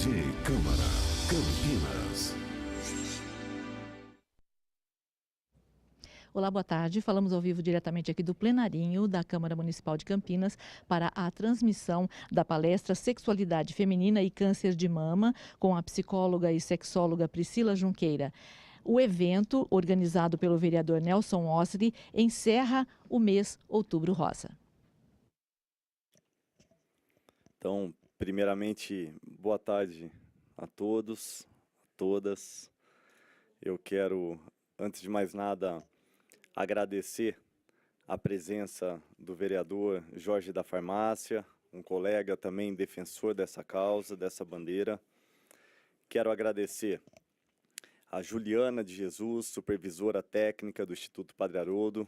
TV Câmara, Campinas. Olá, boa tarde. Falamos ao vivo diretamente aqui do plenarinho da Câmara Municipal de Campinas para a transmissão da palestra Sexualidade Feminina e Câncer de Mama com a psicóloga e sexóloga Priscila Junqueira. O evento, organizado pelo vereador Nelson Ossri, encerra o mês Outubro Rosa. Então, primeiramente, boa tarde a todos, a todas. Eu quero, antes de mais nada, agradecer a presença do vereador Jorge da Farmácia, um colega também defensor dessa causa, dessa bandeira. Quero agradecer a Juliana de Jesus, supervisora técnica do Instituto Padre Haroldo,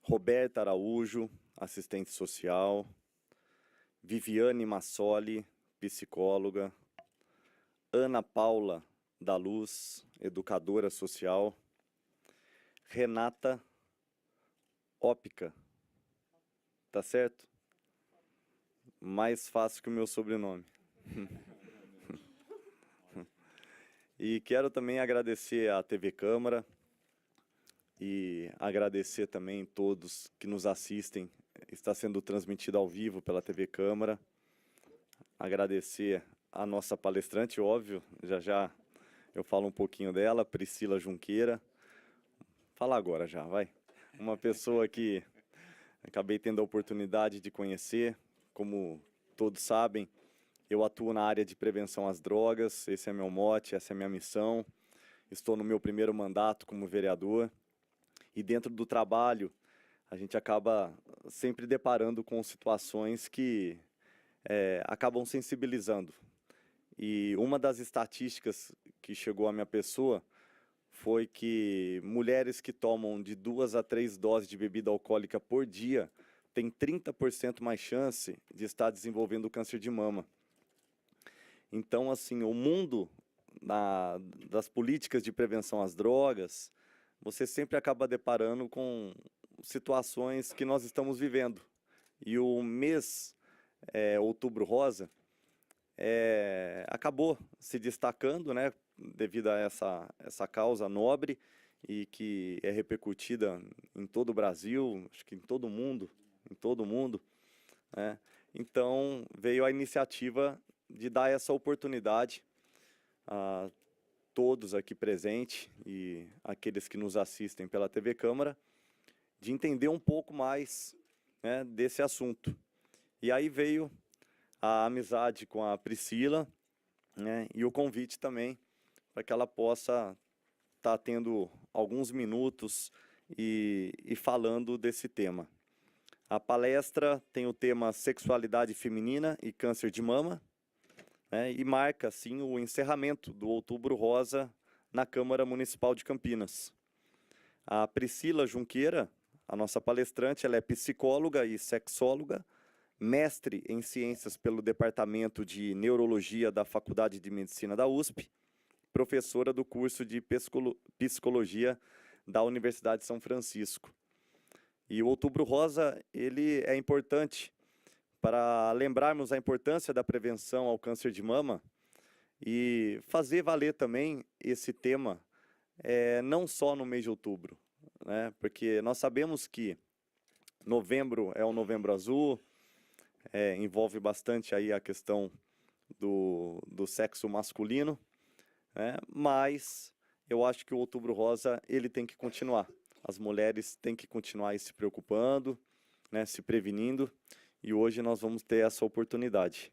Roberta Araújo, assistente social, Viviane Massoli, psicóloga, Ana Paula da Luz, educadora social, Renata Ópica, tá certo? Mais fácil que o meu sobrenome. E quero também agradecer à TV Câmara e agradecer também todos que nos assistem. Está sendo transmitido ao vivo pela TV Câmara. Agradecer a nossa palestrante, óbvio, já eu falo um pouquinho dela, Priscila Junqueira. Fala agora já, vai. Uma pessoa que acabei tendo a oportunidade de conhecer. Como todos sabem, eu atuo na área de prevenção às drogas, esse é meu mote, essa é a minha missão. Estou no meu primeiro mandato como vereador e dentro do trabalho a gente acaba sempre deparando com situações que acabam sensibilizando. E uma das estatísticas que chegou à minha pessoa foi que mulheres que tomam de 2 a 3 doses de bebida alcoólica por dia têm 30% mais chance de estar desenvolvendo câncer de mama. Então, assim, o mundo das políticas de prevenção às drogas, você sempre acaba deparando com situações que nós estamos vivendo. E o mês Outubro Rosa acabou se destacando, né, devido a essa causa nobre e que é repercutida em todo o Brasil, acho que em todo o mundo, né? Então veio a iniciativa de dar essa oportunidade a todos aqui presentes e aqueles que nos assistem pela TV Câmara de entender um pouco mais, né, desse assunto. E aí veio a amizade com a Priscila, né, e o convite também para que ela possa estar tendo alguns minutos e falando desse tema. A palestra tem o tema Sexualidade Feminina e Câncer de Mama, né, e marca, assim, o encerramento do Outubro Rosa na Câmara Municipal de Campinas. A Priscila Junqueira, a nossa palestrante, ela é psicóloga e sexóloga, mestre em ciências pelo Departamento de Neurologia da Faculdade de Medicina da USP, professora do curso de Psicologia da Universidade de São Francisco. E o Outubro Rosa, ele é importante para lembrarmos a importância da prevenção ao câncer de mama e fazer valer também esse tema, não só no mês de outubro, né? Porque nós sabemos que novembro é o Novembro Azul, envolve bastante aí a questão do sexo masculino, né? Mas eu acho que o Outubro Rosa ele tem que continuar. As mulheres têm que continuar aí se preocupando, né, se prevenindo, e hoje nós vamos ter essa oportunidade.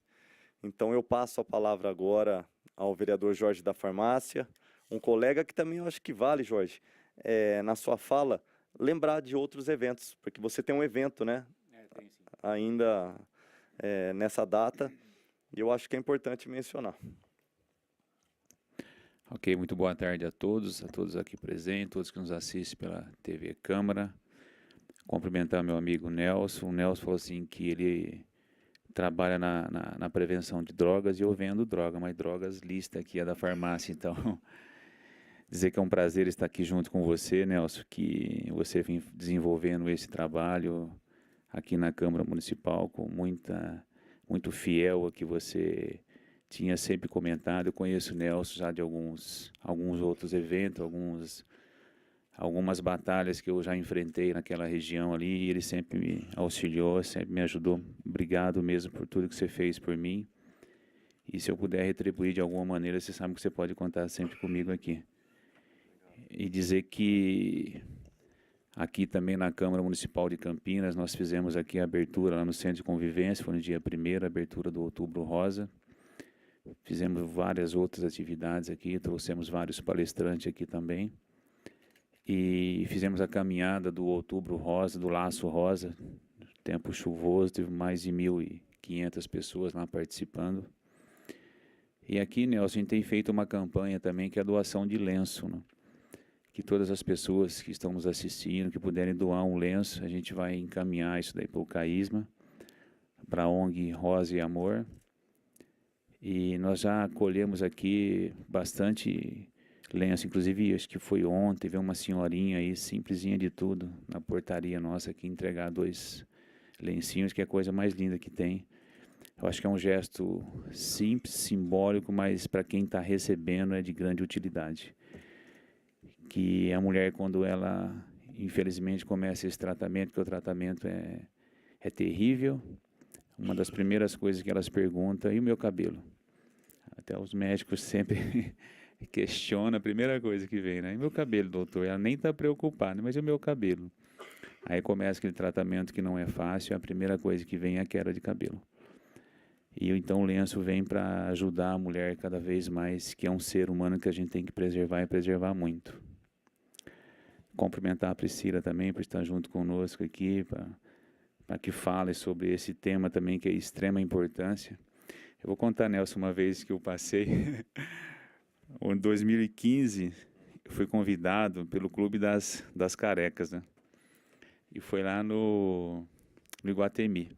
Então eu passo a palavra agora ao vereador Jorge da Farmácia, um colega que também eu acho que vale, Jorge, na sua fala, lembrar de outros eventos, porque você tem um evento, né, tem sim. ainda nessa data, e eu acho que é importante mencionar. Ok, muito boa tarde a todos aqui presentes, todos que nos assistem pela TV Câmara. Cumprimentar meu amigo Nelson. O Nelson falou assim que ele trabalha na prevenção de drogas e eu vendo droga, mas drogas lícitas aqui é da farmácia, então dizer que é um prazer estar aqui junto com você, Nelson, que você vem desenvolvendo esse trabalho aqui na Câmara Municipal com muito fiel a que você tinha sempre comentado, eu conheço o Nelson já de alguns outros eventos, algumas batalhas que eu já enfrentei naquela região ali, e ele sempre me auxiliou, sempre me ajudou. Obrigado mesmo por tudo que você fez por mim. E se eu puder retribuir de alguma maneira, você sabe que você pode contar sempre comigo aqui. E dizer que aqui também na Câmara Municipal de Campinas, nós fizemos aqui a abertura lá no Centro de Convivência, foi no dia 1º, a abertura do Outubro Rosa. Fizemos várias outras atividades aqui, trouxemos vários palestrantes aqui também. E fizemos a caminhada do Outubro Rosa, do Laço Rosa, tempo chuvoso, teve mais de 1.500 pessoas lá participando. E aqui, Nelson, a gente tem feito uma campanha também, que é a doação de lenço, né? Que todas as pessoas que estão nos assistindo, que puderem doar um lenço, a gente vai encaminhar isso daí para o Caísma, para a ONG Rosa e Amor. E nós já acolhemos aqui bastante lenço, inclusive acho que foi ontem, veio uma senhorinha aí, simplesinha de tudo, na portaria nossa aqui, entregar 2 lencinhos, que é a coisa mais linda que tem. Eu acho que é um gesto simples, simbólico, mas para quem está recebendo é de grande utilidade. Que a mulher, quando ela, infelizmente, começa esse tratamento, que o tratamento é terrível, uma das primeiras coisas que elas perguntam, e o meu cabelo? Até os médicos sempre questionam, a primeira coisa que vem, né? E meu cabelo, doutor? Ela nem está preocupada, mas e o meu cabelo? Aí começa aquele tratamento que não é fácil, a primeira coisa que vem é a queda de cabelo. E então o lenço vem para ajudar a mulher cada vez mais, que é um ser humano que a gente tem que preservar e preservar muito. Cumprimentar a Priscila também por estar junto conosco aqui, para que fale sobre esse tema também, que é de extrema importância. Eu vou contar, Nelson, uma vez que eu passei, em 2015, eu fui convidado pelo Clube das Carecas, né? E foi lá no Iguatemi.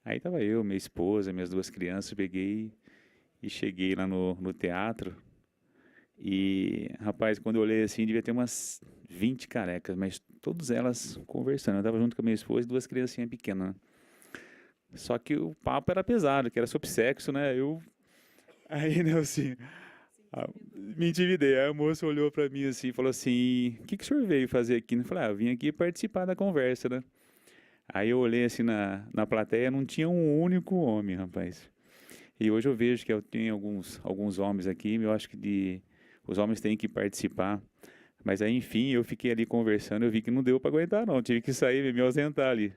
Aí estava eu, minha esposa, minhas 2 crianças, peguei e cheguei lá no teatro. E, rapaz, quando eu olhei assim, devia ter umas 20 carecas, mas todas elas conversando. Eu estava junto com a minha esposa e 2 criancinhas pequenas, né? Só que o papo era pesado, que era sobre sexo, né? Aí, né, assim, me intimidei. Aí a moça olhou para mim assim e falou assim, o que o senhor veio fazer aqui? Eu falei, eu vim aqui participar da conversa, né? Aí eu olhei assim na plateia, não tinha um único homem, rapaz. E hoje eu vejo que eu tenho alguns homens aqui, eu acho que os homens têm que participar. Mas aí, enfim, eu fiquei ali conversando, eu vi que não deu para aguentar não, tive que sair e me ausentar ali.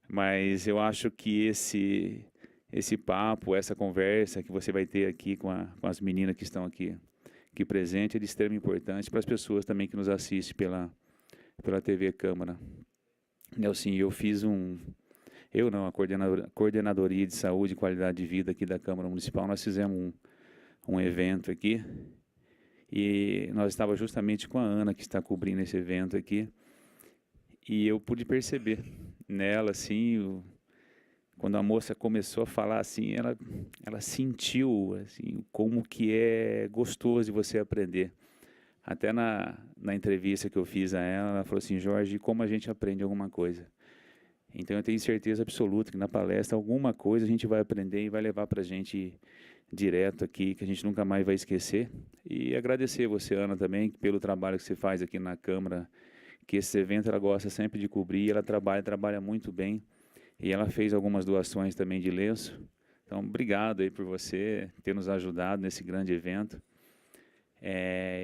Mas eu acho que esse papo, essa conversa que você vai ter aqui com as meninas que estão aqui presentes, é de extrema importância para as pessoas também que nos assistem pela TV Câmara. Nelson, eu fiz a Coordenadoria de Saúde e Qualidade de Vida aqui da Câmara Municipal, nós fizemos um evento aqui, e nós estávamos justamente com a Ana, que está cobrindo esse evento aqui, e eu pude perceber nela, assim, quando a moça começou a falar, assim, ela sentiu, assim, como que é gostoso de você aprender. Até na entrevista que eu fiz a ela falou assim, Jorge, como a gente aprende alguma coisa? Então eu tenho certeza absoluta que na palestra alguma coisa a gente vai aprender e vai levar para a gente direto aqui, que a gente nunca mais vai esquecer. E agradecer você, Ana, também, pelo trabalho que você faz aqui na Câmara, que esse evento ela gosta sempre de cobrir, ela trabalha muito bem, e ela fez algumas doações também de lenço. Então, obrigado aí por você ter nos ajudado nesse grande evento.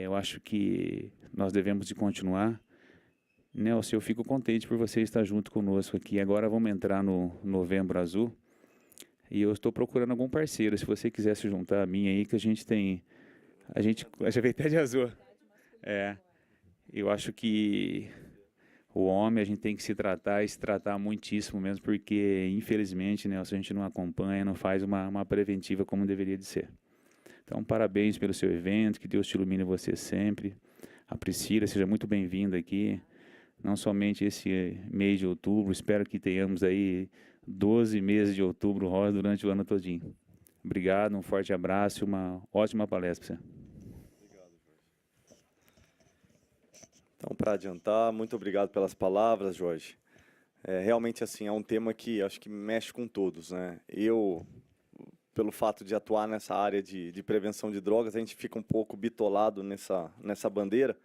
Eu acho que nós devemos de continuar. Nelson, eu fico contente por você estar junto conosco aqui. Agora vamos entrar no Novembro Azul. E eu estou procurando algum parceiro. Se você quiser se juntar a mim aí, que a gente já veio até de azul. Eu acho que o homem, a gente tem que se tratar e se tratar muitíssimo mesmo, porque infelizmente, Nelson, a gente não acompanha, não faz uma preventiva como deveria de ser. Então, parabéns pelo seu evento, que Deus te ilumine você sempre. A Priscila, seja muito bem-vinda aqui, não somente esse mês de outubro, espero que tenhamos aí 12 meses de outubro rosa durante o ano todinho. Obrigado, um forte abraço e uma ótima palestra para você. Obrigado, Jorge. Então, para adiantar, muito obrigado pelas palavras, Jorge. Realmente, assim, é um tema que acho que mexe com todos, né? Eu pelo fato de atuar nessa área de prevenção de drogas, a gente fica um pouco bitolado nessa bandeira.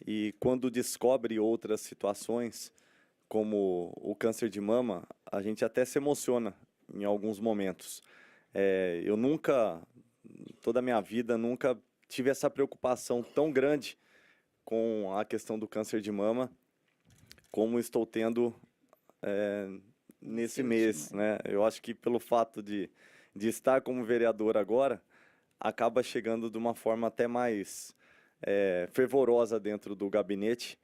E quando descobre outras situações, como o câncer de mama, a gente até se emociona em alguns momentos. Eu nunca, toda a minha vida, nunca tive essa preocupação tão grande com a questão do câncer de mama, como estou tendo nesse mês, né? Eu acho que pelo fato de estar como vereador agora, acaba chegando de uma forma até mais fervorosa dentro do gabinete.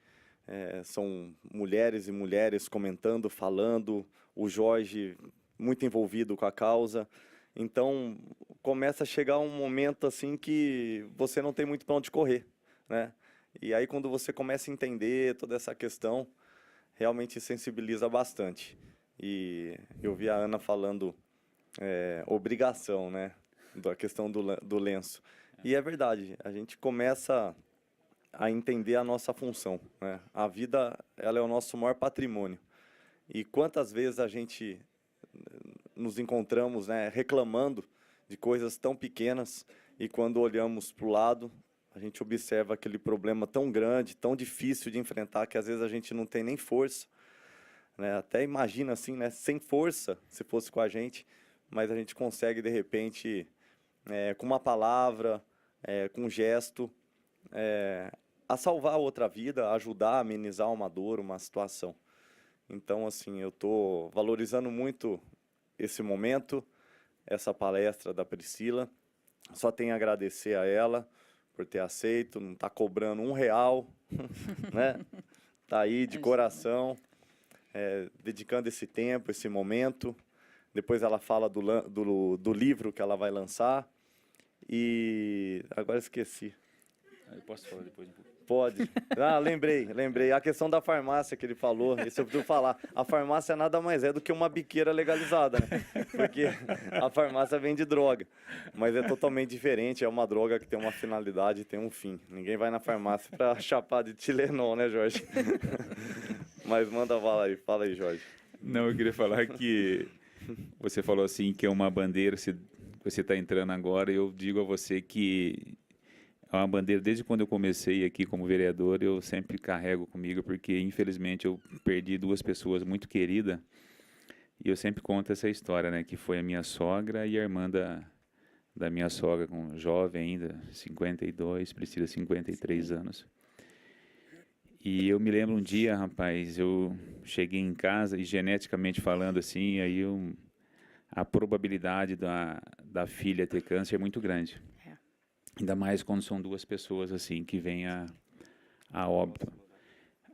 São mulheres e mulheres comentando, falando, o Jorge muito envolvido com a causa. Então, começa a chegar um momento assim que você não tem muito para onde correr, né? E aí, quando você começa a entender toda essa questão, realmente sensibiliza bastante. E eu vi a Ana falando obrigação, né? Da questão do lenço. E é verdade, a gente começa a entender a nossa função, né? A vida, ela é o nosso maior patrimônio. E quantas vezes a gente nos encontramos, né, reclamando de coisas tão pequenas, e quando olhamos para o lado, a gente observa aquele problema tão grande, tão difícil de enfrentar, que às vezes a gente não tem nem força, né? Até imagina assim, né, sem força, se fosse com a gente, mas a gente consegue, de repente, com uma palavra, com um gesto, a salvar outra vida, ajudar a amenizar uma dor, uma situação. Então, assim, eu estou valorizando muito esse momento, essa palestra da Priscila. Só tenho a agradecer a ela por ter aceito, não está cobrando R$1, né? Está aí de coração, dedicando esse tempo, esse momento. Depois ela fala do livro que ela vai lançar. E agora esqueci. Eu posso falar depois? Pode. Ah, lembrei. A questão da farmácia que ele falou, isso eu preciso falar. A farmácia nada mais é do que uma biqueira legalizada, né? Porque a farmácia vende droga. Mas é totalmente diferente, é uma droga que tem uma finalidade, tem um fim. Ninguém vai na farmácia para chapar de Tilenol, né, Jorge? Mas manda bala aí, fala aí, Jorge. Não, eu queria falar que você falou assim que é uma bandeira, você está entrando agora, e eu digo a você que é uma bandeira, desde quando eu comecei aqui como vereador, eu sempre carrego comigo, porque infelizmente eu perdi duas pessoas muito queridas, e eu sempre conto essa história, né, que foi a minha sogra e a irmã da minha sogra, com jovem ainda, 52, Priscila 53 anos. E eu me lembro um dia, rapaz, eu cheguei em casa e geneticamente falando assim, aí a probabilidade da filha ter câncer é muito grande. Ainda mais quando são duas pessoas assim que vêm a óbito.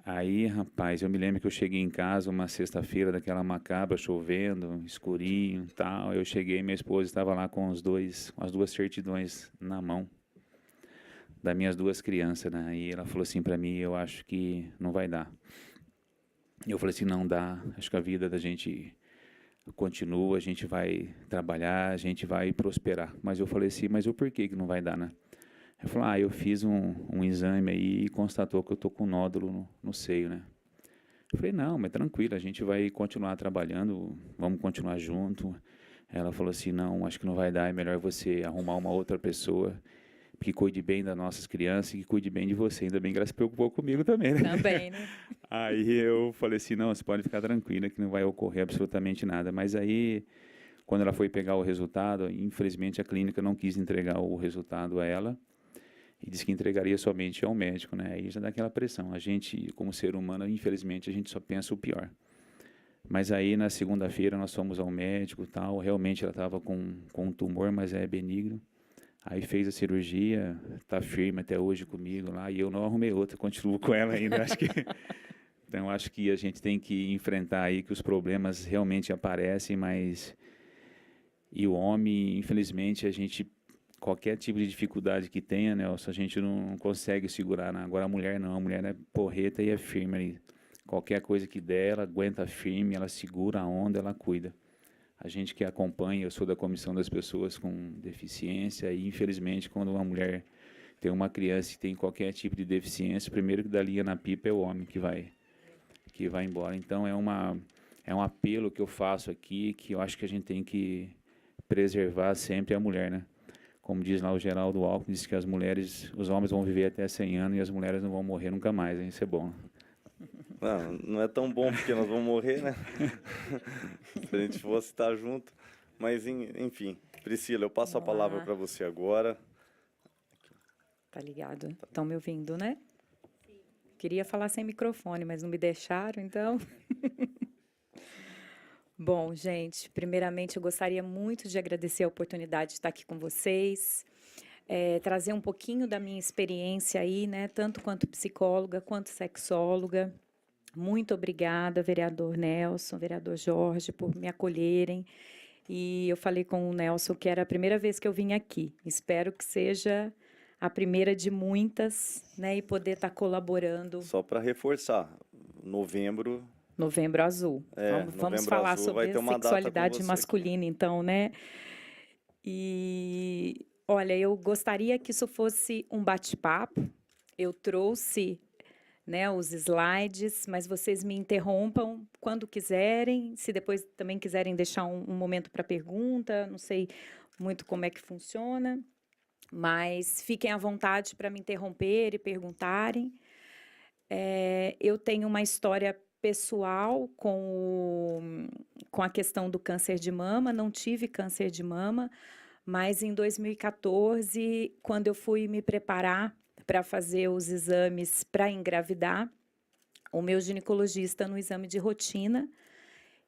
Aí, rapaz, eu me lembro que eu cheguei em casa uma sexta-feira daquela macabra, chovendo, escurinho e tal. Eu cheguei, minha esposa estava lá com as duas certidões na mão das minhas duas crianças, né? E ela falou assim para mim, eu acho que não vai dar. E eu falei assim, não dá, acho que a vida da gente continua, a gente vai trabalhar, a gente vai prosperar. Mas eu falei assim, mas o porquê que não vai dar, né? Ele falou, eu fiz um exame aí e constatou que eu tô com nódulo no seio, né? Eu falei, não, mas tranquilo, a gente vai continuar trabalhando, vamos continuar junto. Ela falou assim, não, acho que não vai dar, é melhor você arrumar uma outra pessoa que cuide bem das nossas crianças e que cuide bem de você. Ainda bem que ela se preocupou comigo também, né? Também, né? Aí eu falei assim, não, você pode ficar tranquila que não vai ocorrer absolutamente nada. Mas aí, quando ela foi pegar o resultado, infelizmente a clínica não quis entregar o resultado a ela e disse que entregaria somente ao médico, né? Aí já dá aquela pressão. A gente, como ser humano, infelizmente, a gente só pensa o pior. Mas aí, na segunda-feira, nós fomos ao médico e tal. Realmente ela estava com um tumor, mas é benigno. Aí fez a cirurgia, está firme até hoje comigo lá, e eu não arrumei outra, continuo com ela ainda. Então, acho que a gente tem que enfrentar aí que os problemas realmente aparecem, mas... E o homem, infelizmente, qualquer tipo de dificuldade que tenha, Nelson, a gente não consegue segurar. Né? Agora a mulher não, a mulher é porreta e é firme ali. Qualquer coisa que der, ela aguenta firme, ela segura a onda, ela cuida. A gente que acompanha, eu sou da comissão das pessoas com deficiência e, infelizmente, quando uma mulher tem uma criança que tem qualquer tipo de deficiência, o primeiro que dá linha na pipa é o homem que vai embora. Então, é um apelo que eu faço aqui, que eu acho que a gente tem que preservar sempre a mulher, né? Como diz lá o Geraldo Alckmin, diz que os homens vão viver até 100 anos e as mulheres não vão morrer nunca mais, hein? Isso é bom. Não é tão bom porque nós vamos morrer, né? Se a gente fosse estar junto. Mas, enfim, Priscila, eu passo a palavra para você agora. Tá ligado? Estão me ouvindo, né? Sim. Queria falar sem microfone, mas não me deixaram, então. Bom, gente, primeiramente eu gostaria muito de agradecer a oportunidade de estar aqui com vocês, trazer um pouquinho da minha experiência aí, né, tanto quanto psicóloga, quanto sexóloga. Muito obrigada, vereador Nelson, vereador Jorge, por me acolherem. E eu falei com o Nelson que era a primeira vez que eu vim aqui. Espero que seja a primeira de muitas, né, e poder estar colaborando. Só para reforçar, Novembro Azul. Vamos falar Azul, sobre sexualidade masculina, aqui. Então, né? E, olha, eu gostaria que isso fosse um bate-papo. Eu trouxe, né, os slides, mas vocês me interrompam quando quiserem. Se depois também quiserem deixar um momento para pergunta, não sei muito como é que funciona, mas fiquem à vontade para me interromper e perguntarem. Eu tenho uma história pessoal com a questão do câncer de mama. Não tive câncer de mama, mas em 2014, quando eu fui me preparar para fazer os exames para engravidar, o meu ginecologista, no exame de rotina,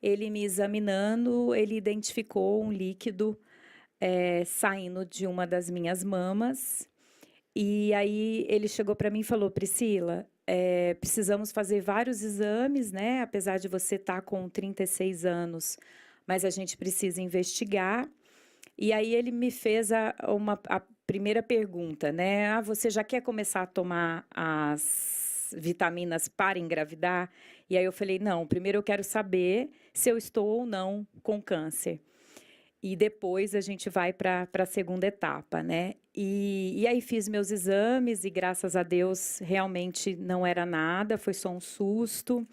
ele me examinando, ele identificou um líquido saindo de uma das minhas mamas. E aí ele chegou para mim e falou: Priscila, precisamos fazer vários exames, né? Apesar de você estar com 36 anos, mas a gente precisa investigar. E aí ele me fez a primeira pergunta, né? Você já quer começar a tomar as vitaminas para engravidar? E aí eu falei: não, primeiro eu quero saber se eu estou ou não com câncer. E depois a gente vai para a segunda etapa, né? E aí fiz meus exames e, graças a Deus, realmente não era nada, foi só um susto.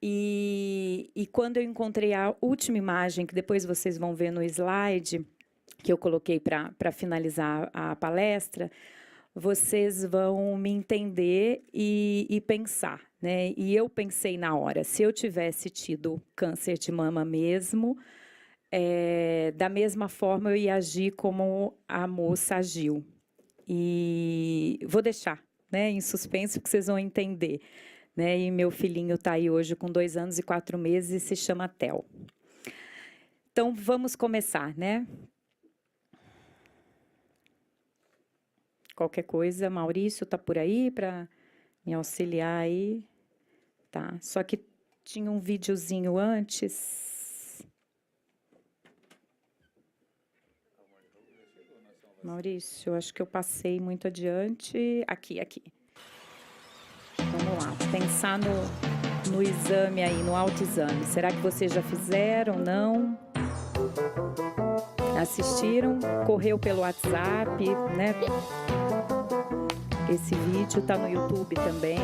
E quando eu encontrei a última imagem, que depois vocês vão ver no slide, que eu coloquei para finalizar a palestra, vocês vão me entender e pensar, né? E eu pensei na hora, se eu tivesse tido câncer de mama mesmo, da mesma forma eu ia agir como a moça agiu. E vou deixar, né, em suspenso, que vocês vão entender, né? E meu filhinho está aí hoje com 2 anos e 4 meses e se chama Theo. Então, vamos começar, né? Qualquer coisa, Maurício está por aí para me auxiliar aí. Tá, só que tinha um videozinho antes. Maurício, eu acho que eu passei muito adiante. Aqui. Vamos lá, pensar no exame aí, no autoexame. Será que vocês já fizeram? Não? Assistiram? Correu pelo WhatsApp, né? Esse vídeo está no YouTube também.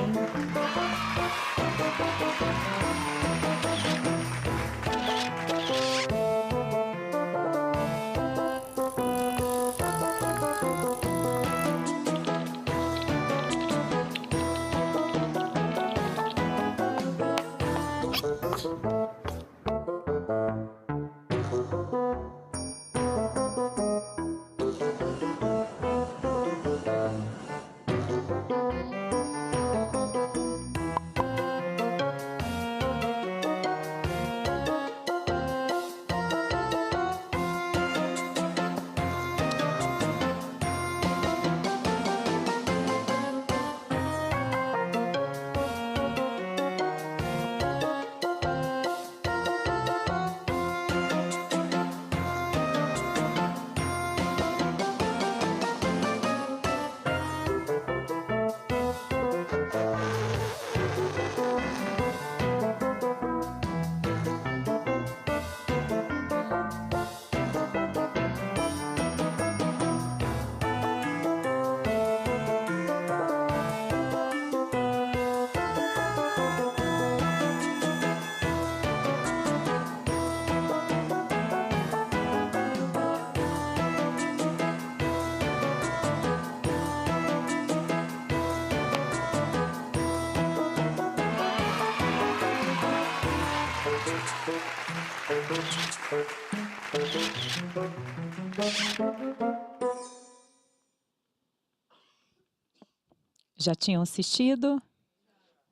Já tinham assistido?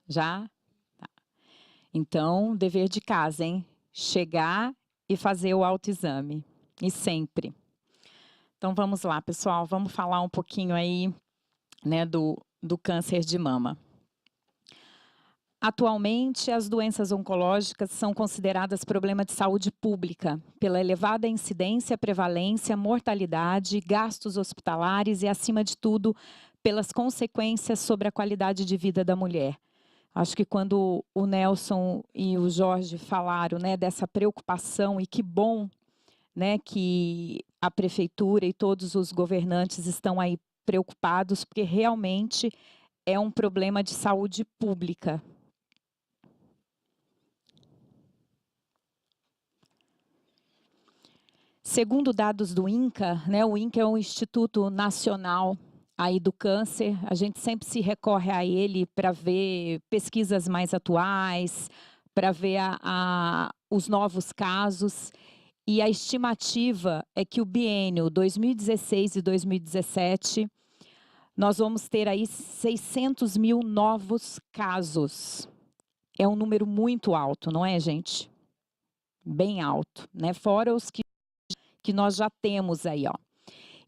Já? Tá. Então, dever de casa, hein? Chegar e fazer o autoexame. E sempre. Então, vamos lá, pessoal. Vamos falar um pouquinho aí, né, do câncer de mama. Atualmente, as doenças oncológicas são consideradas problema de saúde pública, pela elevada incidência, prevalência, mortalidade, gastos hospitalares e, acima de tudo, pelas consequências sobre a qualidade de vida da mulher. Acho que quando o Nelson e o Jorge falaram, né, dessa preocupação, e que bom, né, que a prefeitura e todos os governantes estão aí preocupados, porque realmente é um problema de saúde pública. Segundo dados do INCA, né, o INCA é um Instituto Nacional aí do Câncer, a gente sempre se recorre a ele para ver pesquisas mais atuais, para ver os novos casos, e a estimativa é que o biênio 2016 e 2017, nós vamos ter aí 600 mil novos casos. É um número muito alto, não é, gente? Bem alto, né? Fora os que nós já temos aí, ó.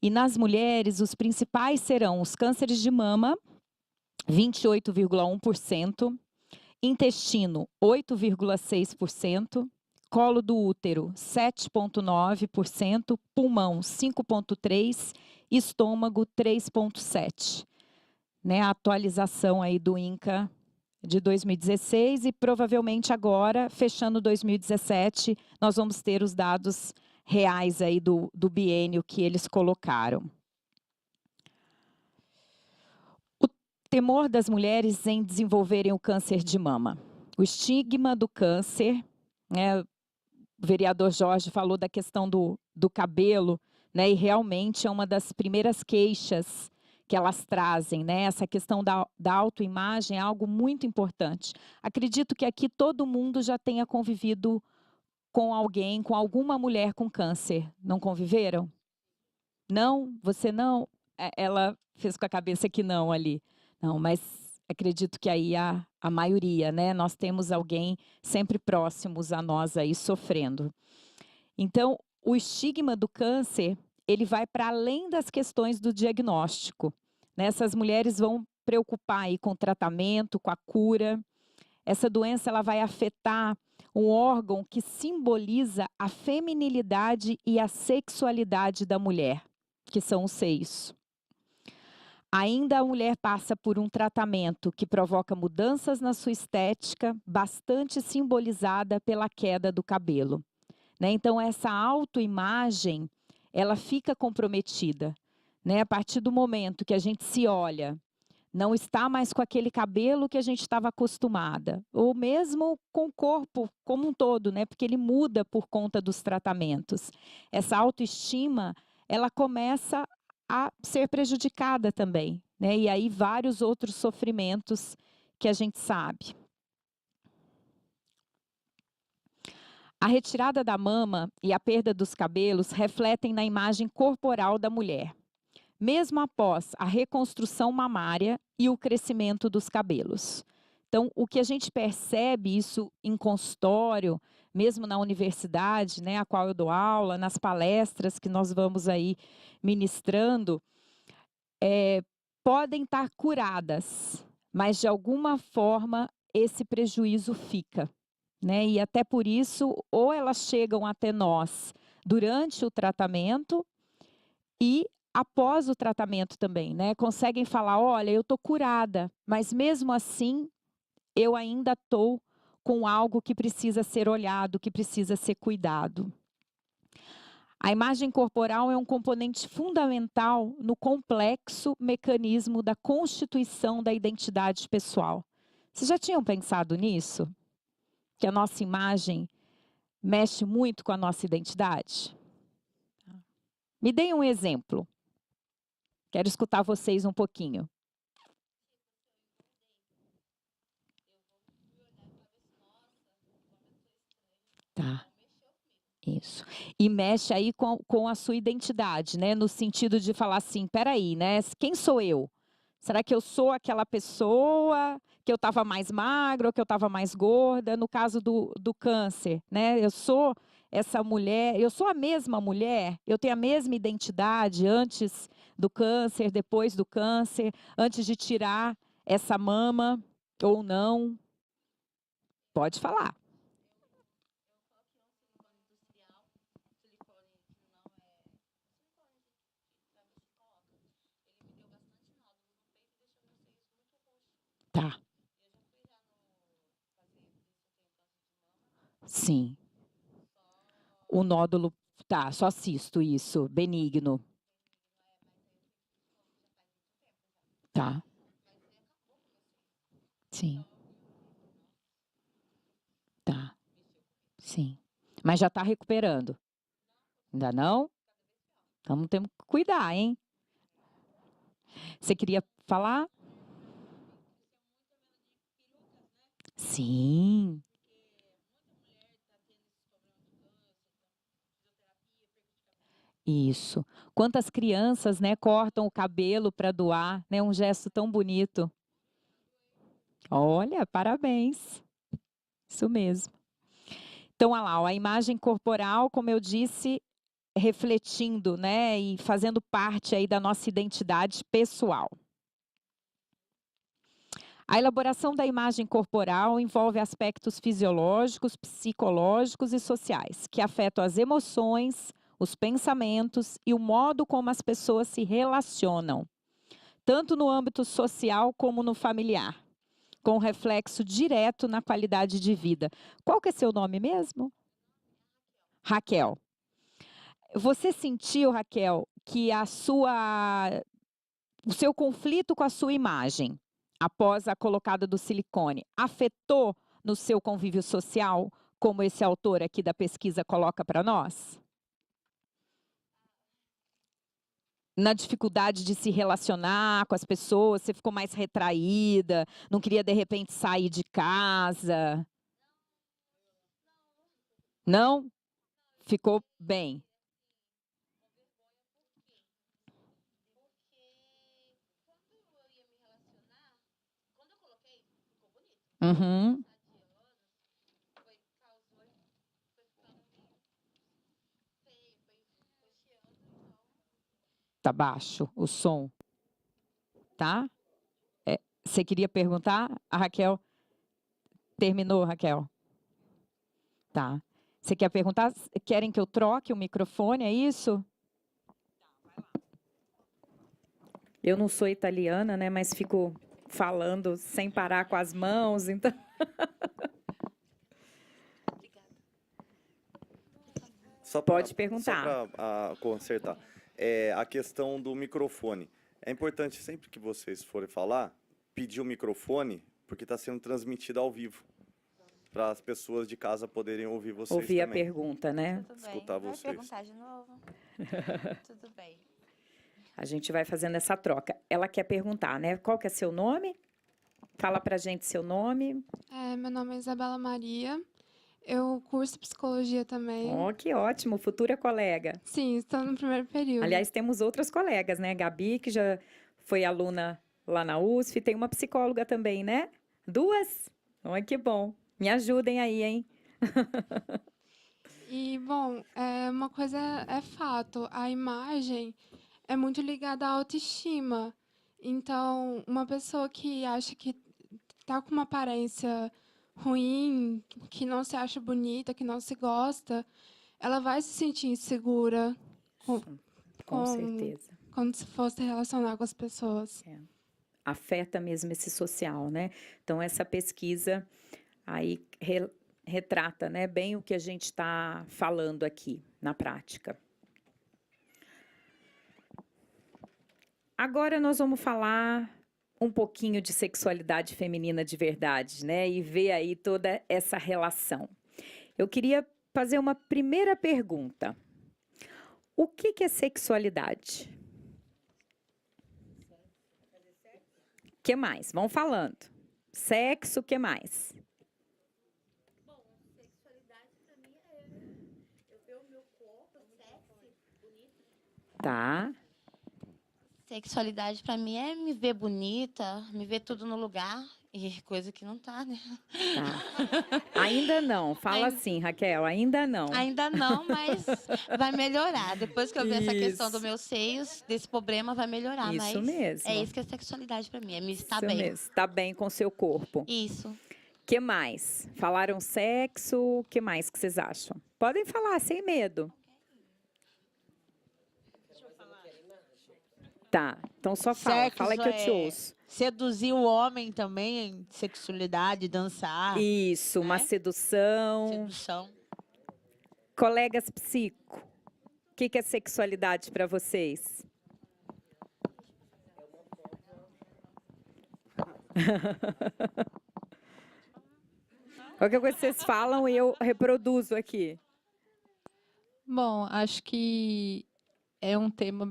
E nas mulheres, os principais serão os cânceres de mama, 28,1%, intestino, 8,6%, colo do útero, 7,9%, pulmão, 5,3%, estômago, 3,7%. Né, a atualização aí do INCA de 2016 e provavelmente agora, fechando 2017, nós vamos ter os dados reais aí do biênio que eles colocaram. O temor das mulheres em desenvolverem o câncer de mama. O estigma do câncer, né, o vereador Jorge falou da questão do cabelo, né, e realmente é uma das primeiras queixas que elas trazem, né? Essa questão da autoimagem é algo muito importante. Acredito que aqui todo mundo já tenha convivido com alguém, com alguma mulher com câncer. Não conviveram? Não? Você não? Ela fez com a cabeça que não ali. Não, mas acredito que aí a maioria, né? Nós temos alguém sempre próximos a nós aí sofrendo. Então, o estigma do câncer, ele vai para além das questões do diagnóstico. Né? Essas mulheres vão preocupar aí com o tratamento, com a cura. Essa doença ela vai afetar um órgão que simboliza a feminilidade e a sexualidade da mulher, que são os seios. Ainda a mulher passa por um tratamento que provoca mudanças na sua estética, bastante simbolizada pela queda do cabelo. Né? Então, essa autoimagem, ela fica comprometida. Né? A partir do momento que a gente se olha, não está mais com aquele cabelo que a gente estava acostumada, ou mesmo com o corpo como um todo, né? Porque ele muda por conta dos tratamentos. Essa autoestima, ela começa a ser prejudicada também, né? E aí vários outros sofrimentos que a gente sabe. A retirada da mama e a perda dos cabelos refletem na imagem corporal da mulher, mesmo após a reconstrução mamária e o crescimento dos cabelos. Então, o que a gente percebe isso em consultório, mesmo na universidade, né, a qual eu dou aula, nas palestras que nós vamos aí ministrando, podem estar curadas, mas de alguma forma esse prejuízo fica. Né? E até por isso, ou elas chegam até nós durante o tratamento e após o tratamento também, né? Conseguem falar, olha, eu estou curada, mas mesmo assim, eu ainda estou com algo que precisa ser olhado, que precisa ser cuidado. A imagem corporal é um componente fundamental no complexo mecanismo da constituição da identidade pessoal. Vocês já tinham pensado nisso? Que a nossa imagem mexe muito com a nossa identidade? Me deem um exemplo. Quero escutar vocês um pouquinho. Tá. Isso. E mexe aí com a sua identidade, né? No sentido de falar assim, peraí, né? Quem sou eu? Será que eu sou aquela pessoa que eu estava mais magra ou que eu estava mais gorda? No caso do câncer, né? Eu sou essa mulher, eu sou a mesma mulher, eu tenho a mesma identidade antes do câncer, depois do câncer, antes de tirar essa mama ou não? Pode falar. Tá. Sim. O nódulo, tá, só cisto, isso, benigno. Tá. Sim. Tá. Sim. Mas já está recuperando? Ainda não? Então temos que cuidar, hein? Você queria falar? Sim. Isso. Quantas crianças, né, cortam o cabelo para doar, né? Um gesto tão bonito. Olha, parabéns. Isso mesmo. Então, olha lá, ó, a imagem corporal, como eu disse, refletindo, né, e fazendo parte aí da nossa identidade pessoal. A elaboração da imagem corporal envolve aspectos fisiológicos, psicológicos e sociais, que afetam as emoções, os pensamentos e o modo como as pessoas se relacionam, tanto no âmbito social como no familiar, com reflexo direto na qualidade de vida. Qual que é seu nome mesmo? Raquel. Você sentiu, Raquel, que o seu conflito com a sua imagem, após a colocada do silicone, afetou no seu convívio social, como esse autor aqui da pesquisa coloca para nós? Na dificuldade de se relacionar com as pessoas, você ficou mais retraída, não queria de repente sair de casa? Não? Ficou bem? Uhum. Tá baixo o som, tá? Você queria perguntar? A Raquel terminou, Raquel? Tá. Você quer perguntar? Querem que eu troque o microfone, é isso? Eu não sou italiana, né, mas fico falando sem parar com as mãos, então. Pode perguntar. Só para consertar. A questão do microfone. É importante, sempre que vocês forem falar, pedir o microfone, porque está sendo transmitido ao vivo, para as pessoas de casa poderem ouvir vocês Ouvir também. a pergunta, né? Tudo bem. Escutar Vai vocês. perguntar de novo? Tudo bem. A gente vai fazendo essa troca. Ela quer perguntar, né? Qual que é seu nome? Fala pra gente seu nome. Meu nome é Isabela Maria. Eu curso psicologia também. Oh, que ótimo, futura colega. Sim, estou no primeiro período. Aliás, temos outras colegas, né? Gabi, que já foi aluna lá na USF, tem uma psicóloga também, né? Duas? Olha que bom. Me ajudem aí, hein? E, bom, uma coisa é fato, a imagem é muito ligada à autoestima. Então, uma pessoa que acha que está com uma aparência ruim, que não se acha bonita, que não se gosta, ela vai se sentir insegura Com certeza. quando se for se relacionar com as pessoas. Afeta mesmo esse social, né? Então, essa pesquisa aí retrata, né, bem o que a gente está falando aqui na prática. Agora nós vamos falar um pouquinho de sexualidade feminina de verdade, né? E ver aí toda essa relação. Eu queria fazer uma primeira pergunta. O que é sexualidade? O que mais? Vão falando. Sexo, o que mais? Bom, sexualidade para mim é Tá. Sexualidade pra mim é me ver bonita, me ver tudo no lugar. E coisa que não tá, né? Tá. Ainda não. Fala Ainda- assim, Raquel, ainda não. Ainda não, mas vai melhorar. Depois que eu ver essa questão Isso. dos meus seios, desse problema vai melhorar. Isso Mas mesmo. é isso que é sexualidade pra mim, é me estar Isso bem. mesmo. Tá bem com o seu corpo. Isso. Que mais? Falaram sexo, o que mais que vocês acham? Podem falar, sem medo. Tá, então só fala, fala que eu te ouço. Seduzir o homem também, sexualidade, dançar, Isso, uma né? sedução. sedução. Colegas psico, o que é sexualidade para vocês? Qualquer coisa que vocês falam, eu reproduzo aqui. Bom, acho que é um tema,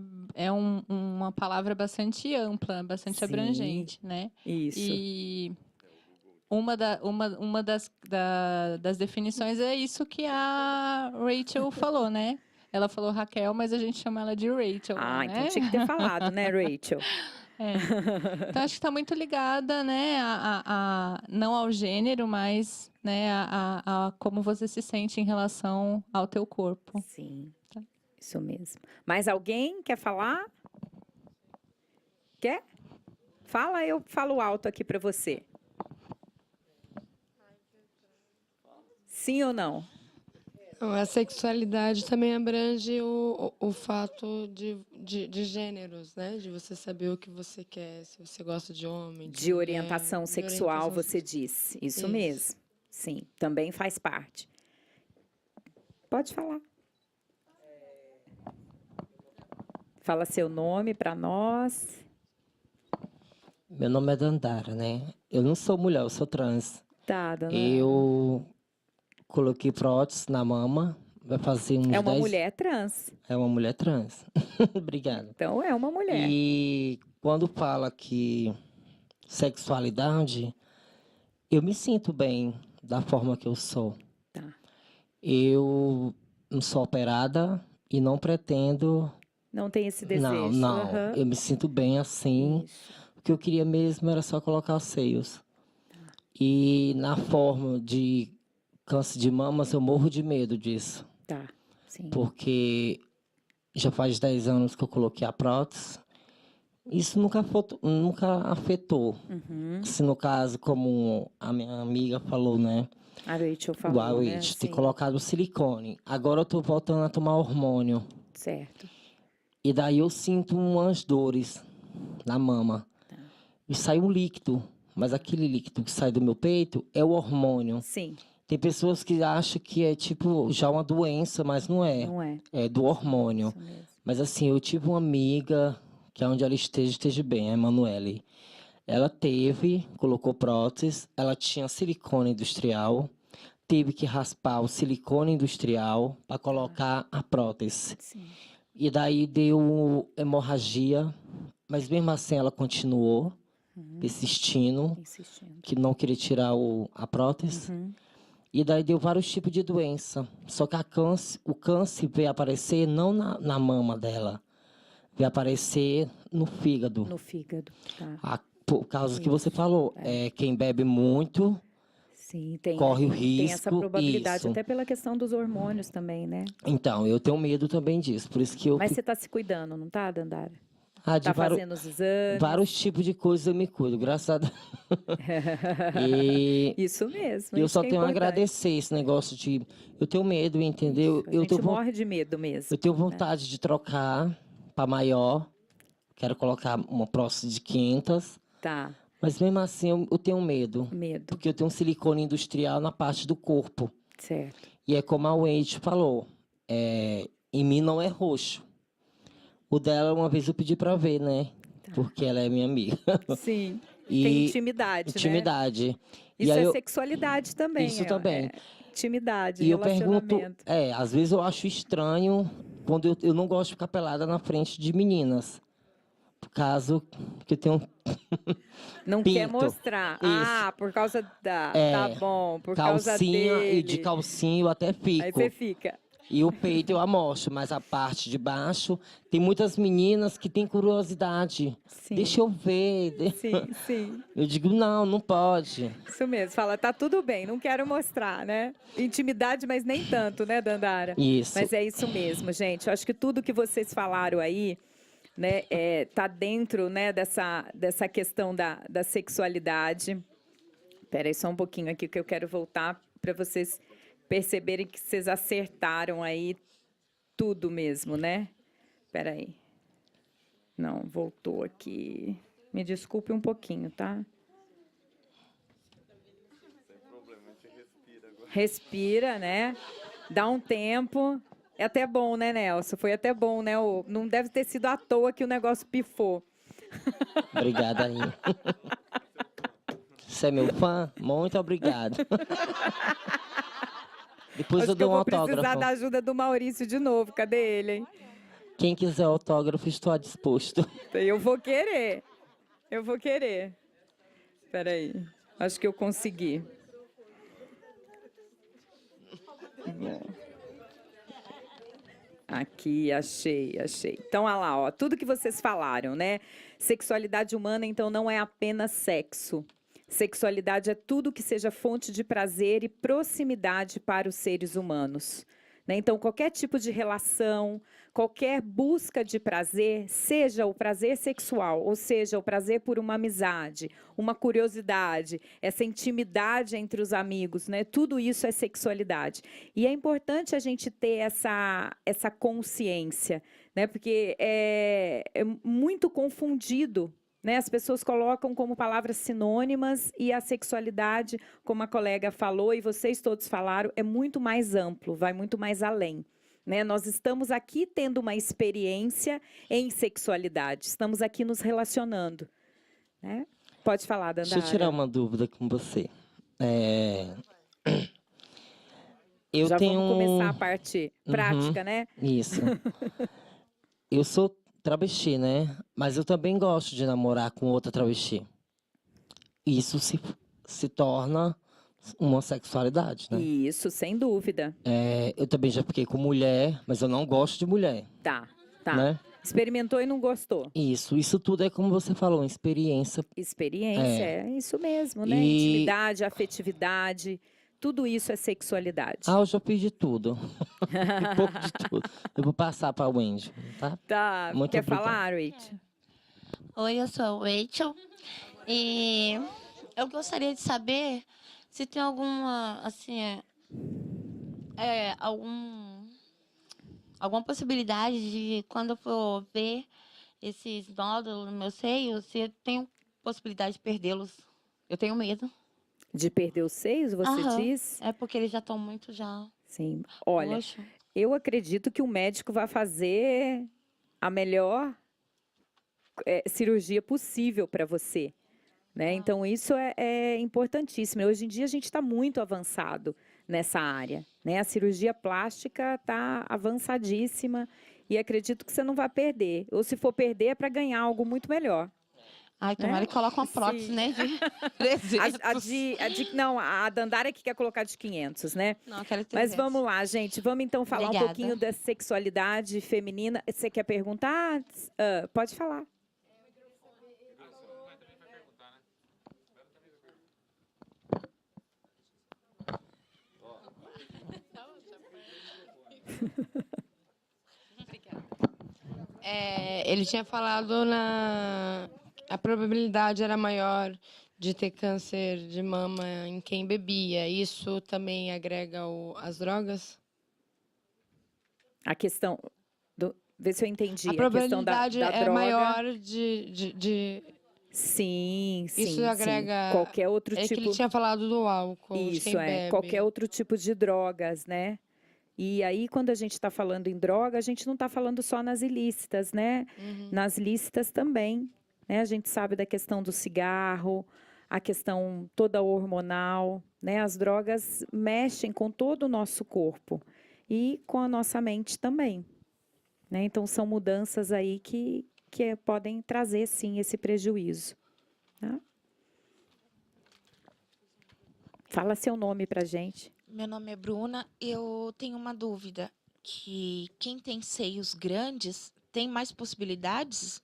uma palavra bastante ampla, bastante Sim. abrangente, né? Isso. E uma das definições é isso que a Rachel falou, né? Ela falou Raquel, mas a gente chama ela de Rachel, Ah, né? então tinha que ter falado, né, Rachel? É. Então, acho que está muito ligada, né, não ao gênero, mas, né, a como você se sente em relação ao teu corpo. Sim, Tá. isso mesmo. Mais alguém quer falar? Quer? Fala, eu falo alto aqui para você. Sim ou não? A sexualidade também abrange o fato de gêneros, né? De você saber o que você quer, se você gosta de homem, De mulher, orientação de sexual, orientação você disse. Isso Isso. mesmo. Sim, também faz parte. Pode falar. Fala seu nome para nós. Meu nome é Dandara, né? Eu não sou mulher, eu sou trans. Tá, dona. Eu coloquei prótese na mama, vai fazer uns É uma 10... mulher trans. É uma mulher trans. Obrigado. Então é uma mulher. E quando fala que sexualidade, eu me sinto bem da forma que eu sou. Tá. Eu não sou operada e não pretendo... Não tem esse desejo. Não. Aham. Eu me sinto bem assim. Isso. O que eu queria mesmo era só colocar os seios. E na forma de câncer de mamas, eu morro de medo disso. Tá, sim. Porque já faz 10 anos que eu coloquei a prótese. Isso nunca afetou. Uhum. Se no caso, como a minha amiga falou, né? A Rachel O falou, Awit, né? ter Sim. colocado o silicone. Agora eu tô voltando a tomar hormônio. Certo. E daí eu sinto umas dores na mama. Tá. E sai um líquido. Mas aquele líquido que sai do meu peito é o hormônio. Sim, Tem pessoas que acham que é tipo já uma doença, mas não é. não é. É do hormônio. Isso mesmo. Mas assim, eu tive uma amiga que onde ela esteja bem, a Emanuele. Ela colocou prótese, ela tinha silicone industrial, teve que raspar o silicone industrial para colocar a prótese. Sim. E daí deu hemorragia, mas mesmo assim ela continuou persistindo, Insistindo. que não queria tirar a prótese. Uhum. E daí deu vários tipos de doença. Só que o câncer veio aparecer não na mama dela, veio aparecer no fígado. No fígado. Tá. Por causa que você falou, quem bebe muito Sim, tem, corre o tem essa risco. probabilidade, Isso. até pela questão dos hormônios também, né? Então, eu tenho medo também disso. Por isso que eu Mas você está se cuidando, não tá, Dandara? de Tá fazendo os exames? vários tipos de coisas eu me cuido, graças a Deus. E Isso mesmo. eu isso só que é tenho a importante. agradecer esse negócio de... Eu tenho medo, entendeu? A Eu gente tenho, morre de medo mesmo. eu tenho vontade de trocar para maior. Quero colocar uma prótese de 500. Tá, Mas mesmo assim eu tenho medo. medo. Porque eu tenho um silicone industrial na parte do corpo. Certo. E é como a Wendy falou, em mim não é roxo. O dela, uma vez eu pedi para ver, né? Porque ela é minha amiga. Sim. E Tem intimidade, né? intimidade. Isso e aí é eu, sexualidade também. Isso também. Intimidade, e eu pergunto, relacionamento. às vezes eu acho estranho quando eu não gosto de ficar pelada na frente de meninas. Por causa que eu tenho Não quer pinto. mostrar. Isso. Ah, por causa da... É, Tá bom, por causa calcinha dele. e de calcinha eu até fico. Aí você fica. E o peito eu amostro, mas a parte de baixo, tem muitas meninas que têm curiosidade. Sim. Deixa eu ver. Sim, sim. Eu digo, não, não pode. Isso mesmo. Fala, tá tudo bem, não quero mostrar, né? Intimidade, mas nem tanto, né, Dandara? Isso. Mas é isso mesmo, gente. Eu acho que tudo que vocês falaram aí, né, tá dentro, né, dessa questão da sexualidade. Espera aí só um pouquinho aqui, que eu quero voltar para vocês perceberem que vocês acertaram aí tudo mesmo, né? Espera aí. Não, voltou aqui. Me desculpe um pouquinho, tá? Respira, né? Dá um tempo. É até bom, né, Nelson? Foi até bom, né? Não deve ter sido à toa que o negócio pifou. Obrigada aí. Você é meu fã? Muito obrigado. Depois Acho eu que eu dou um vou precisar autógrafo. da ajuda do Maurício de novo. Cadê ele, hein? Quem quiser autógrafo, estou à disposto. Eu vou querer. Eu vou querer. Espera aí. Acho que eu consegui. Bom. Aqui, achei. Então, olha lá, ó, tudo que vocês falaram, né? Sexualidade humana, então, não é apenas sexo. Sexualidade é tudo que seja fonte de prazer e proximidade para os seres humanos, né? Então, qualquer tipo de relação, qualquer busca de prazer, seja o prazer sexual, ou seja, o prazer por uma amizade, uma curiosidade, essa intimidade entre os amigos, né? Tudo isso é sexualidade. E é importante a gente ter essa consciência, né? Porque é muito confundido, né? As pessoas colocam como palavras sinônimas e a sexualidade, como a colega falou e vocês todos falaram, é muito mais amplo, vai muito mais além. Né? Nós estamos aqui tendo uma experiência em sexualidade, estamos aqui nos relacionando. Né? Pode falar, Dandara. Deixa eu tirar uma dúvida com você. Eu Já tenho... vamos começar a parte prática, né? Isso. Eu sou travesti, né? Mas eu também gosto de namorar com outra travesti. Isso se torna uma sexualidade, né? Isso, sem dúvida. Eu também já fiquei com mulher, mas eu não gosto de mulher. Tá. Né? Experimentou e não gostou. Isso tudo é como você falou, experiência. Experiência, é isso mesmo, né? Intimidade, afetividade, tudo isso é sexualidade. Eu já fiz de tudo. Um pouco de tudo. Eu vou passar para o Wendy, tá? Tá. Muito Quer obrigado. falar, Rachel? Oi, eu sou a Rachel. E eu gostaria de saber se tem alguma, assim, alguma possibilidade de, quando eu for ver esses nódulos no meu seio, se eu tenho possibilidade de perdê-los. Eu tenho medo. De perder os seios, você Aham. diz? É porque eles já estão muito já. Sim. Olha, Roxo. eu acredito que o médico vai fazer a melhor cirurgia possível para você. Né? Então, isso é importantíssimo. Hoje em dia, a gente está muito avançado nessa área. Né? A cirurgia plástica está avançadíssima e acredito que você não vai perder. Ou se for perder, é para ganhar algo muito melhor. Ai, tomara que coloque uma prótese, Sim. né? De 300. Não, a Dandara que quer colocar de 500, né? Não, eu quero 300. Mas vamos lá, gente. Vamos então falar Obrigada. um pouquinho da sexualidade feminina. Você quer perguntar? Pode falar. Ele tinha falado a probabilidade era maior de ter câncer de mama em quem bebia. Isso também agrega as drogas? A questão vê se eu entendi. A probabilidade da é droga. maior de... Sim. Isso agrega... Qualquer outro É tipo... que ele tinha falado do álcool, de Isso, quem bebe. qualquer outro tipo de drogas, né? E aí, quando a gente está falando em droga, a gente não está falando só nas ilícitas, né? Uhum. Nas lícitas também, né? A gente sabe da questão do cigarro, a questão toda hormonal, né? As drogas mexem com todo o nosso corpo e com a nossa mente também, né? Então, são mudanças aí que podem trazer, sim, esse prejuízo. Tá? Fala seu nome pra gente. Meu nome é Bruna. Eu tenho uma dúvida. que quem tem seios grandes tem mais possibilidades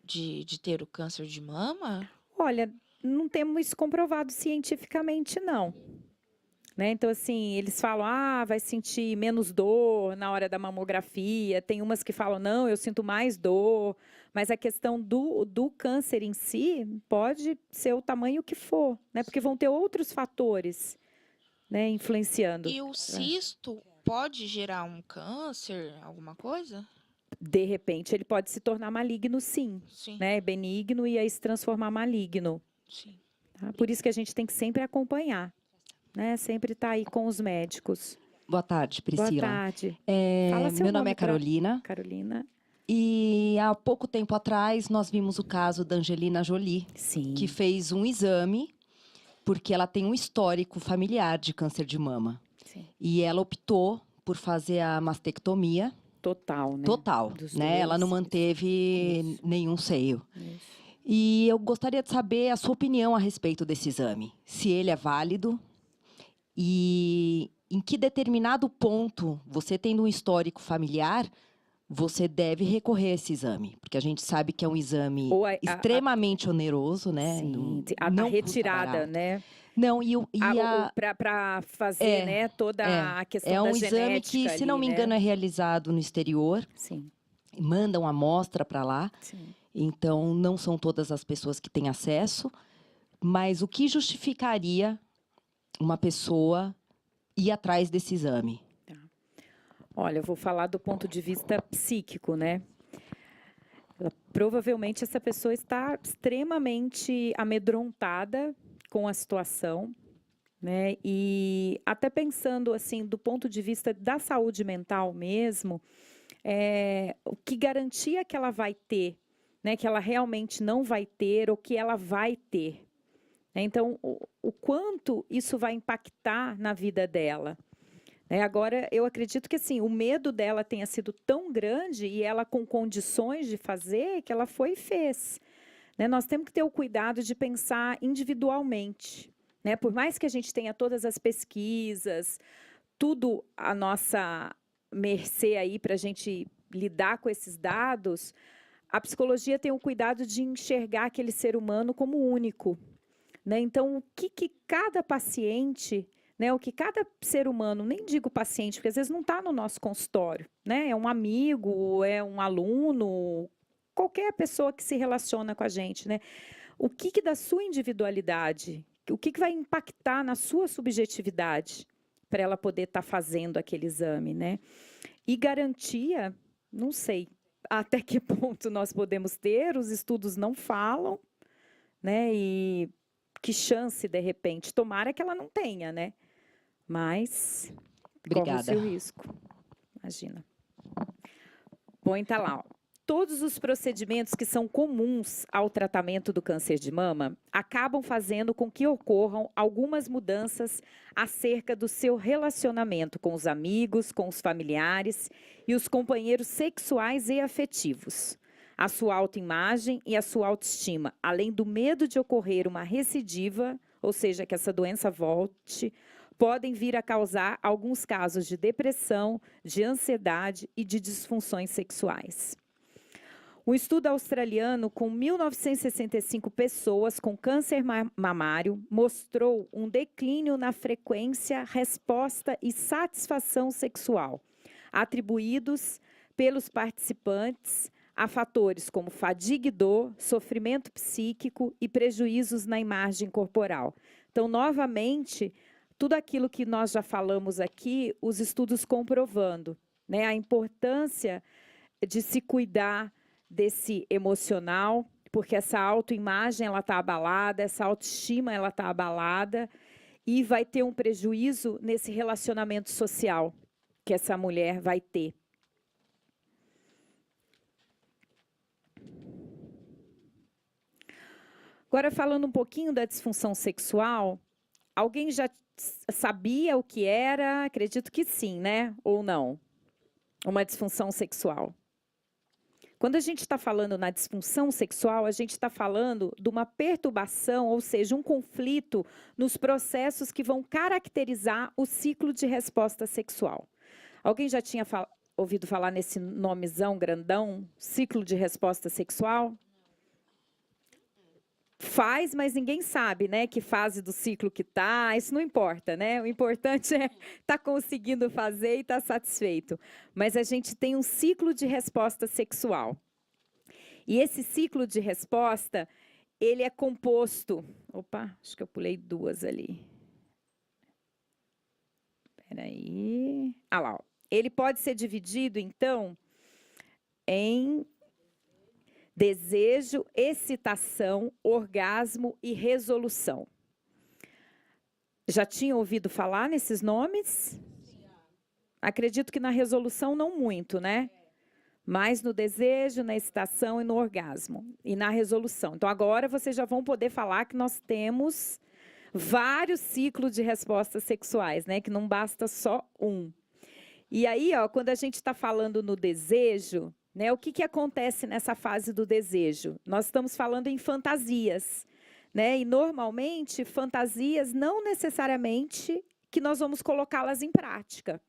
de ter o câncer de mama? Olha, não temos isso comprovado cientificamente, não. Né? Então, assim, eles falam, vai sentir menos dor na hora da mamografia. Tem umas que falam, não, eu sinto mais dor. Mas a questão do câncer em si pode ser o tamanho que for, né? Porque vão ter outros fatores, né, influenciando. E o cisto pode gerar um câncer, alguma coisa? De repente, ele pode se tornar maligno, sim. Sim. Né? Benigno e aí se transformar maligno. Sim. Tá? Por isso que a gente tem que sempre acompanhar. Né? Sempre estar aí com os médicos. Boa tarde, Priscila. Boa tarde. Fala seu meu nome é pra- Carolina. Carolina. E há pouco tempo atrás nós vimos o caso da Angelina Jolie, Sim. que fez um exame porque ela tem um histórico familiar de câncer de mama. Sim. E ela optou por fazer a mastectomia Total, né? total, Dos né? Ela não dois. manteve nenhum seio. Isso. E eu gostaria de saber a sua opinião a respeito desse exame. Se ele é válido e em que determinado ponto, você tendo um histórico familiar, você deve recorrer a esse exame. Porque a gente sabe que é um exame Ou extremamente oneroso, né? Sim, Não a custa retirada, barato. né? Não, Para fazer, né, toda a questão é um da exame genética que, se não ali, me engano, né? é realizado no exterior. Sim. Mandam a amostra para lá. Sim. Então, não são todas as pessoas que têm acesso. Mas o que justificaria uma pessoa ir atrás desse exame? Olha, eu vou falar do ponto de vista psíquico, né? Provavelmente essa pessoa está extremamente amedrontada com a situação, né? E até pensando assim, do ponto de vista da saúde mental mesmo, o que garantia que ela vai ter, né? Que ela realmente não vai ter ou que ela vai ter. Então, o quanto isso vai impactar na vida dela. Agora, eu acredito que assim, o medo dela tenha sido tão grande e ela com condições de fazer, que ela foi e fez. Nós temos que ter o cuidado de pensar individualmente. Por mais que a gente tenha todas as pesquisas, tudo à nossa mercê aí para a gente lidar com esses dados, a psicologia tem o cuidado de enxergar aquele ser humano como único. Então, o que cada paciente, o que cada ser humano, nem digo paciente, porque às vezes não está no nosso consultório, é um amigo, é um aluno, qualquer pessoa que se relaciona com a gente, o que da sua individualidade, o que vai impactar na sua subjetividade para ela poder estar fazendo aquele exame, E garantia, não sei até que ponto nós podemos ter, os estudos não falam, E que chance, de repente, tomara que ela não tenha, Mas Obrigada. corre o seu risco, imagina. Põe, tá lá, ó. Todos os procedimentos que são comuns ao tratamento do câncer de mama acabam fazendo com que ocorram algumas mudanças acerca do seu relacionamento com os amigos, com os familiares e os companheiros sexuais e afetivos. A sua autoimagem e a sua autoestima, além do medo de ocorrer uma recidiva, ou seja, que essa doença volte, podem vir a causar alguns casos de depressão, de ansiedade e de disfunções sexuais. Um estudo australiano com 1.965 pessoas com câncer mamário mostrou um declínio na frequência, resposta e satisfação sexual, atribuídos pelos participantes a fatores como fadiga e dor, sofrimento psíquico e prejuízos na imagem corporal. Então, novamente, tudo aquilo que nós já falamos aqui, os estudos comprovando, a importância de se cuidar desse emocional, porque essa autoimagem ela está abalada, essa autoestima ela está abalada e vai ter um prejuízo nesse relacionamento social que essa mulher vai ter. Agora, falando um pouquinho da disfunção sexual, alguém já sabia o que era? Acredito que sim, ou não? Uma disfunção sexual. Quando a gente está falando na disfunção sexual, a gente está falando de uma perturbação, ou seja, um conflito nos processos que vão caracterizar o ciclo de resposta sexual. Alguém já tinha ouvido falar nesse nomezão grandão, ciclo de resposta sexual? Faz, mas ninguém sabe, né, que fase do ciclo que tá. Isso não importa, né? O importante é estar conseguindo fazer e estar satisfeito. Mas a gente tem um ciclo de resposta sexual. E esse ciclo de resposta, ele é composto... Opa, acho que eu pulei 2 ali. Espera aí. Ah lá, ó. Ele pode ser dividido, então, em desejo, excitação, orgasmo e resolução. Já tinha ouvido falar nesses nomes? Acredito que na resolução não muito, né? Mas no desejo, na excitação e no orgasmo. E na resolução. Então, agora vocês já vão poder falar que nós temos vários ciclos de respostas sexuais, né? Que não basta só um. E aí, ó, quando a gente está falando no desejo, né, o que acontece nessa fase do desejo? Nós estamos falando em fantasias, né? E normalmente fantasias não necessariamente que nós vamos colocá-las em prática.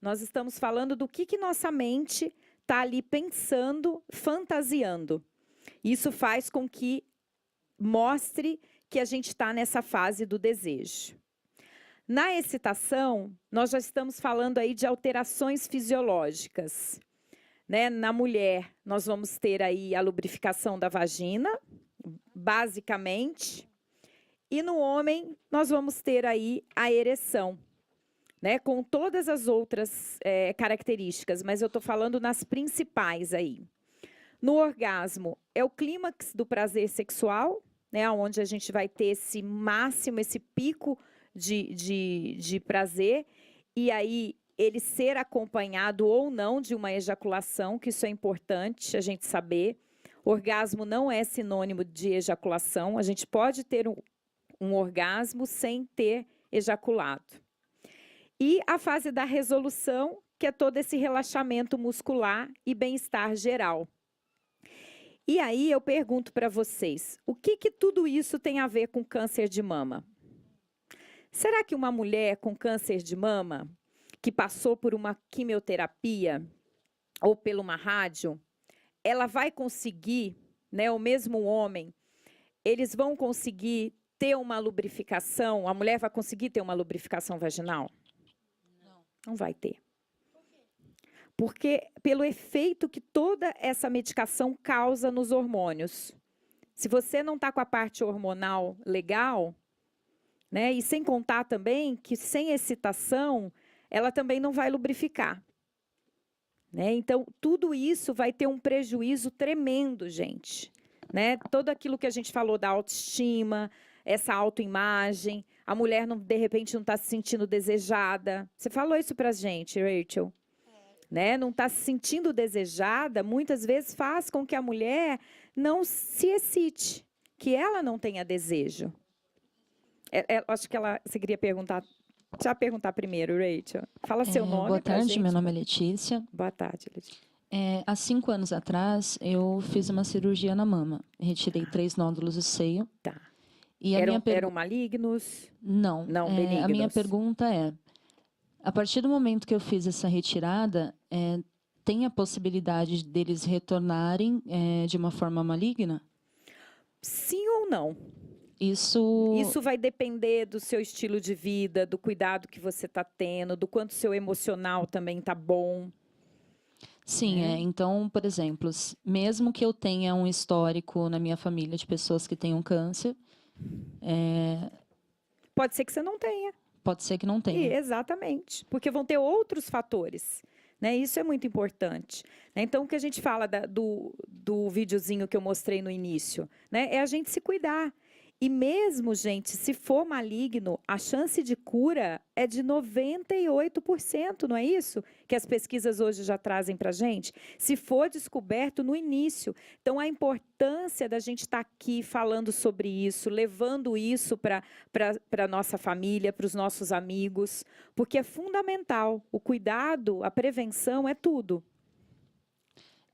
Nós estamos falando do que nossa mente está ali pensando, fantasiando. Isso faz com que mostre que a gente está nessa fase do desejo. Na excitação, nós já estamos falando aí de alterações fisiológicas. Né? Na mulher, nós vamos ter aí a lubrificação da vagina, basicamente. E no homem, nós vamos ter aí a ereção, né? Com todas as outras características, mas eu estou falando nas principais aí. No orgasmo, é o clímax do prazer sexual, né? Onde a gente vai ter esse máximo, esse pico de prazer, e aí ele ser acompanhado ou não de uma ejaculação, que isso é importante a gente saber. Orgasmo não é sinônimo de ejaculação, a gente pode ter um orgasmo sem ter ejaculado. E a fase da resolução, que é todo esse relaxamento muscular e bem-estar geral. E aí eu pergunto para vocês, o que tudo isso tem a ver com câncer de mama? Será que uma mulher com câncer de mama, que passou por uma quimioterapia ou por uma rádio, ela vai conseguir, né, o mesmo homem, eles vão conseguir ter uma lubrificação, a mulher vai conseguir ter uma lubrificação vaginal? Não vai ter. Porque pelo efeito que toda essa medicação causa nos hormônios. Se você não está com a parte hormonal legal, né, e sem contar também que sem excitação, ela também não vai lubrificar. Né? Então, tudo isso vai ter um prejuízo tremendo, gente. Né? Tudo aquilo que a gente falou da autoestima, essa autoimagem, a mulher, não, de repente, não está se sentindo desejada. Você falou isso para a gente, Rachel. Né? Não está se sentindo desejada, muitas vezes faz com que a mulher não se excite, que ela não tenha desejo. Acho que você queria perguntar... Deixa eu perguntar primeiro, Rachel. Fala seu nome. Boa tarde, meu nome é Letícia. Boa tarde, Letícia. Há 5 anos atrás, eu fiz uma cirurgia na mama. Retirei 3 nódulos do seio. Tá. E eram malignos? Não. Não, benignos. A minha pergunta é, a partir do momento que eu fiz essa retirada, tem a possibilidade deles retornarem de uma forma maligna? Sim ou não? Isso vai depender do seu estilo de vida, do cuidado que você está tendo, do quanto seu emocional também está bom. Sim, então, por exemplo, mesmo que eu tenha um histórico na minha família de pessoas que tenham câncer... Pode ser que você não tenha. Pode ser que não tenha. Exatamente, porque vão ter outros fatores. Né? Isso é muito importante. Né? Então, o que a gente fala do videozinho que eu mostrei no início, né? É a gente se cuidar. E mesmo, gente, se for maligno, a chance de cura é de 98%, não é isso? Que as pesquisas hoje já trazem para a gente. Se for descoberto no início. Então, a importância da gente estar aqui falando sobre isso, levando isso para a nossa família, para os nossos amigos, porque é fundamental. O cuidado, a prevenção é tudo.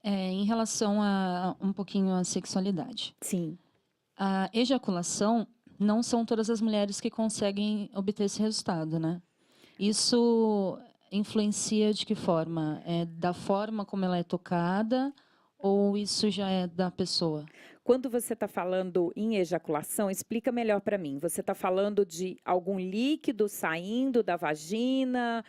Em relação a um pouquinho à sexualidade. Sim. A ejaculação, não são todas as mulheres que conseguem obter esse resultado, né? Isso influencia de que forma? É da forma como ela é tocada ou isso já é da pessoa? Quando você está falando em ejaculação, explica melhor para mim. Você está falando de algum líquido saindo da vagina?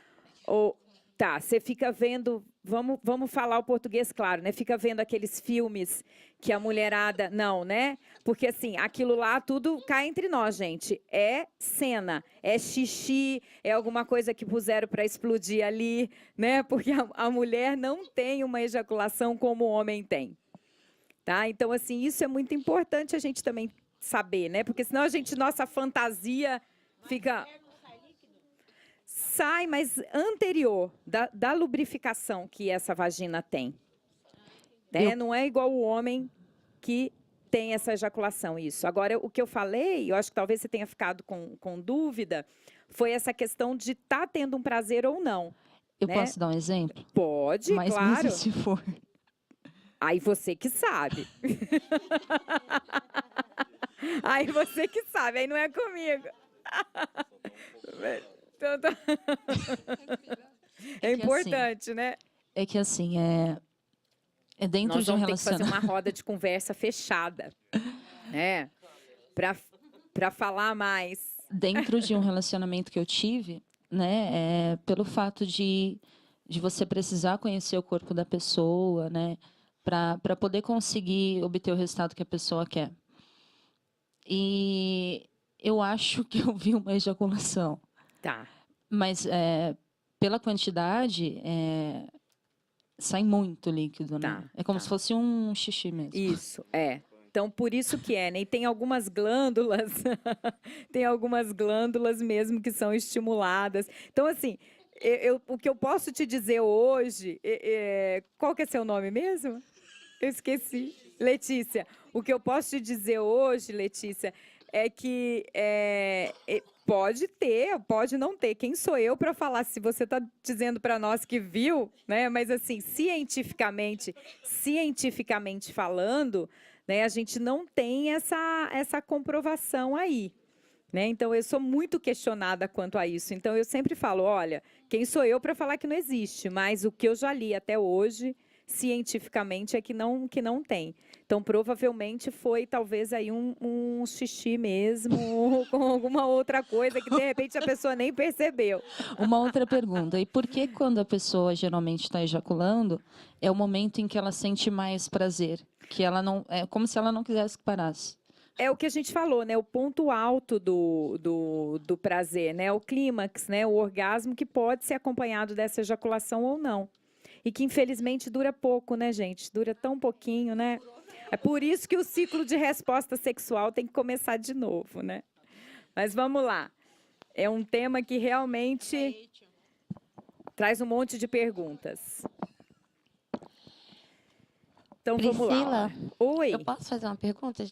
Ou tá, você fica vendo, vamos falar o português claro, né? Fica vendo aqueles filmes que a mulherada, não, né? Porque assim, aquilo lá tudo cai entre nós, gente. É cena, é xixi, é alguma coisa que puseram para explodir ali, né? Porque a mulher não tem uma ejaculação como o homem tem. Tá? Então, assim, isso é muito importante a gente também saber, né? Porque senão nossa fantasia fica... Sai, mas anterior da lubrificação que essa vagina tem. Né? Não é igual o homem que tem essa ejaculação, isso. Agora, o que eu falei, eu acho que talvez você tenha ficado com dúvida, foi essa questão de estar tendo um prazer ou não. Eu né? posso dar um exemplo? Pode, mas claro. Mas se for... Aí você que sabe. Aí você que sabe, aí não é comigo. Então, tá. É importante, assim, né? É que assim, é dentro Nós de um vamos ter que relacionamento... fazer uma roda de conversa fechada, né? Para falar mais. Dentro de um relacionamento que eu tive, né, pelo fato de você precisar conhecer o corpo da pessoa, né, para poder conseguir obter o resultado que a pessoa quer. E eu acho que eu vi uma ejaculação. Tá. Mas pela quantidade, sai muito líquido, né? É como se fosse um xixi mesmo. Isso, é. Então, por isso que né? E tem algumas glândulas, tem algumas glândulas mesmo que são estimuladas. Então, assim, o que eu posso te dizer hoje, qual que é seu nome mesmo? Eu esqueci. Letícia. O que eu posso te dizer hoje, Letícia, é que pode ter, pode não ter. Quem sou eu para falar se você está dizendo para nós que viu, né? Mas assim, cientificamente falando, né, a gente não tem essa comprovação aí. Né? Então, eu sou muito questionada quanto a isso. Então, eu sempre falo, olha, quem sou eu para falar que não existe? Mas o que eu já li até hoje, cientificamente, é que não tem. Então, provavelmente, foi talvez aí um xixi mesmo, com alguma outra coisa que, de repente, a pessoa nem percebeu. Uma outra pergunta. E por que quando a pessoa geralmente está ejaculando, é o momento em que ela sente mais prazer? Que ela não, é como se ela não quisesse que parasse. É o que a gente falou, né? O ponto alto do prazer, né? O clímax, né? O orgasmo que pode ser acompanhado dessa ejaculação ou não. E que, infelizmente, dura pouco, né, gente? Dura tão pouquinho, né? É por isso que o ciclo de resposta sexual tem que começar de novo, né? Mas vamos lá. É um tema que realmente traz um monte de perguntas. Então, Priscila, vamos lá. Oi. Eu posso fazer uma pergunta?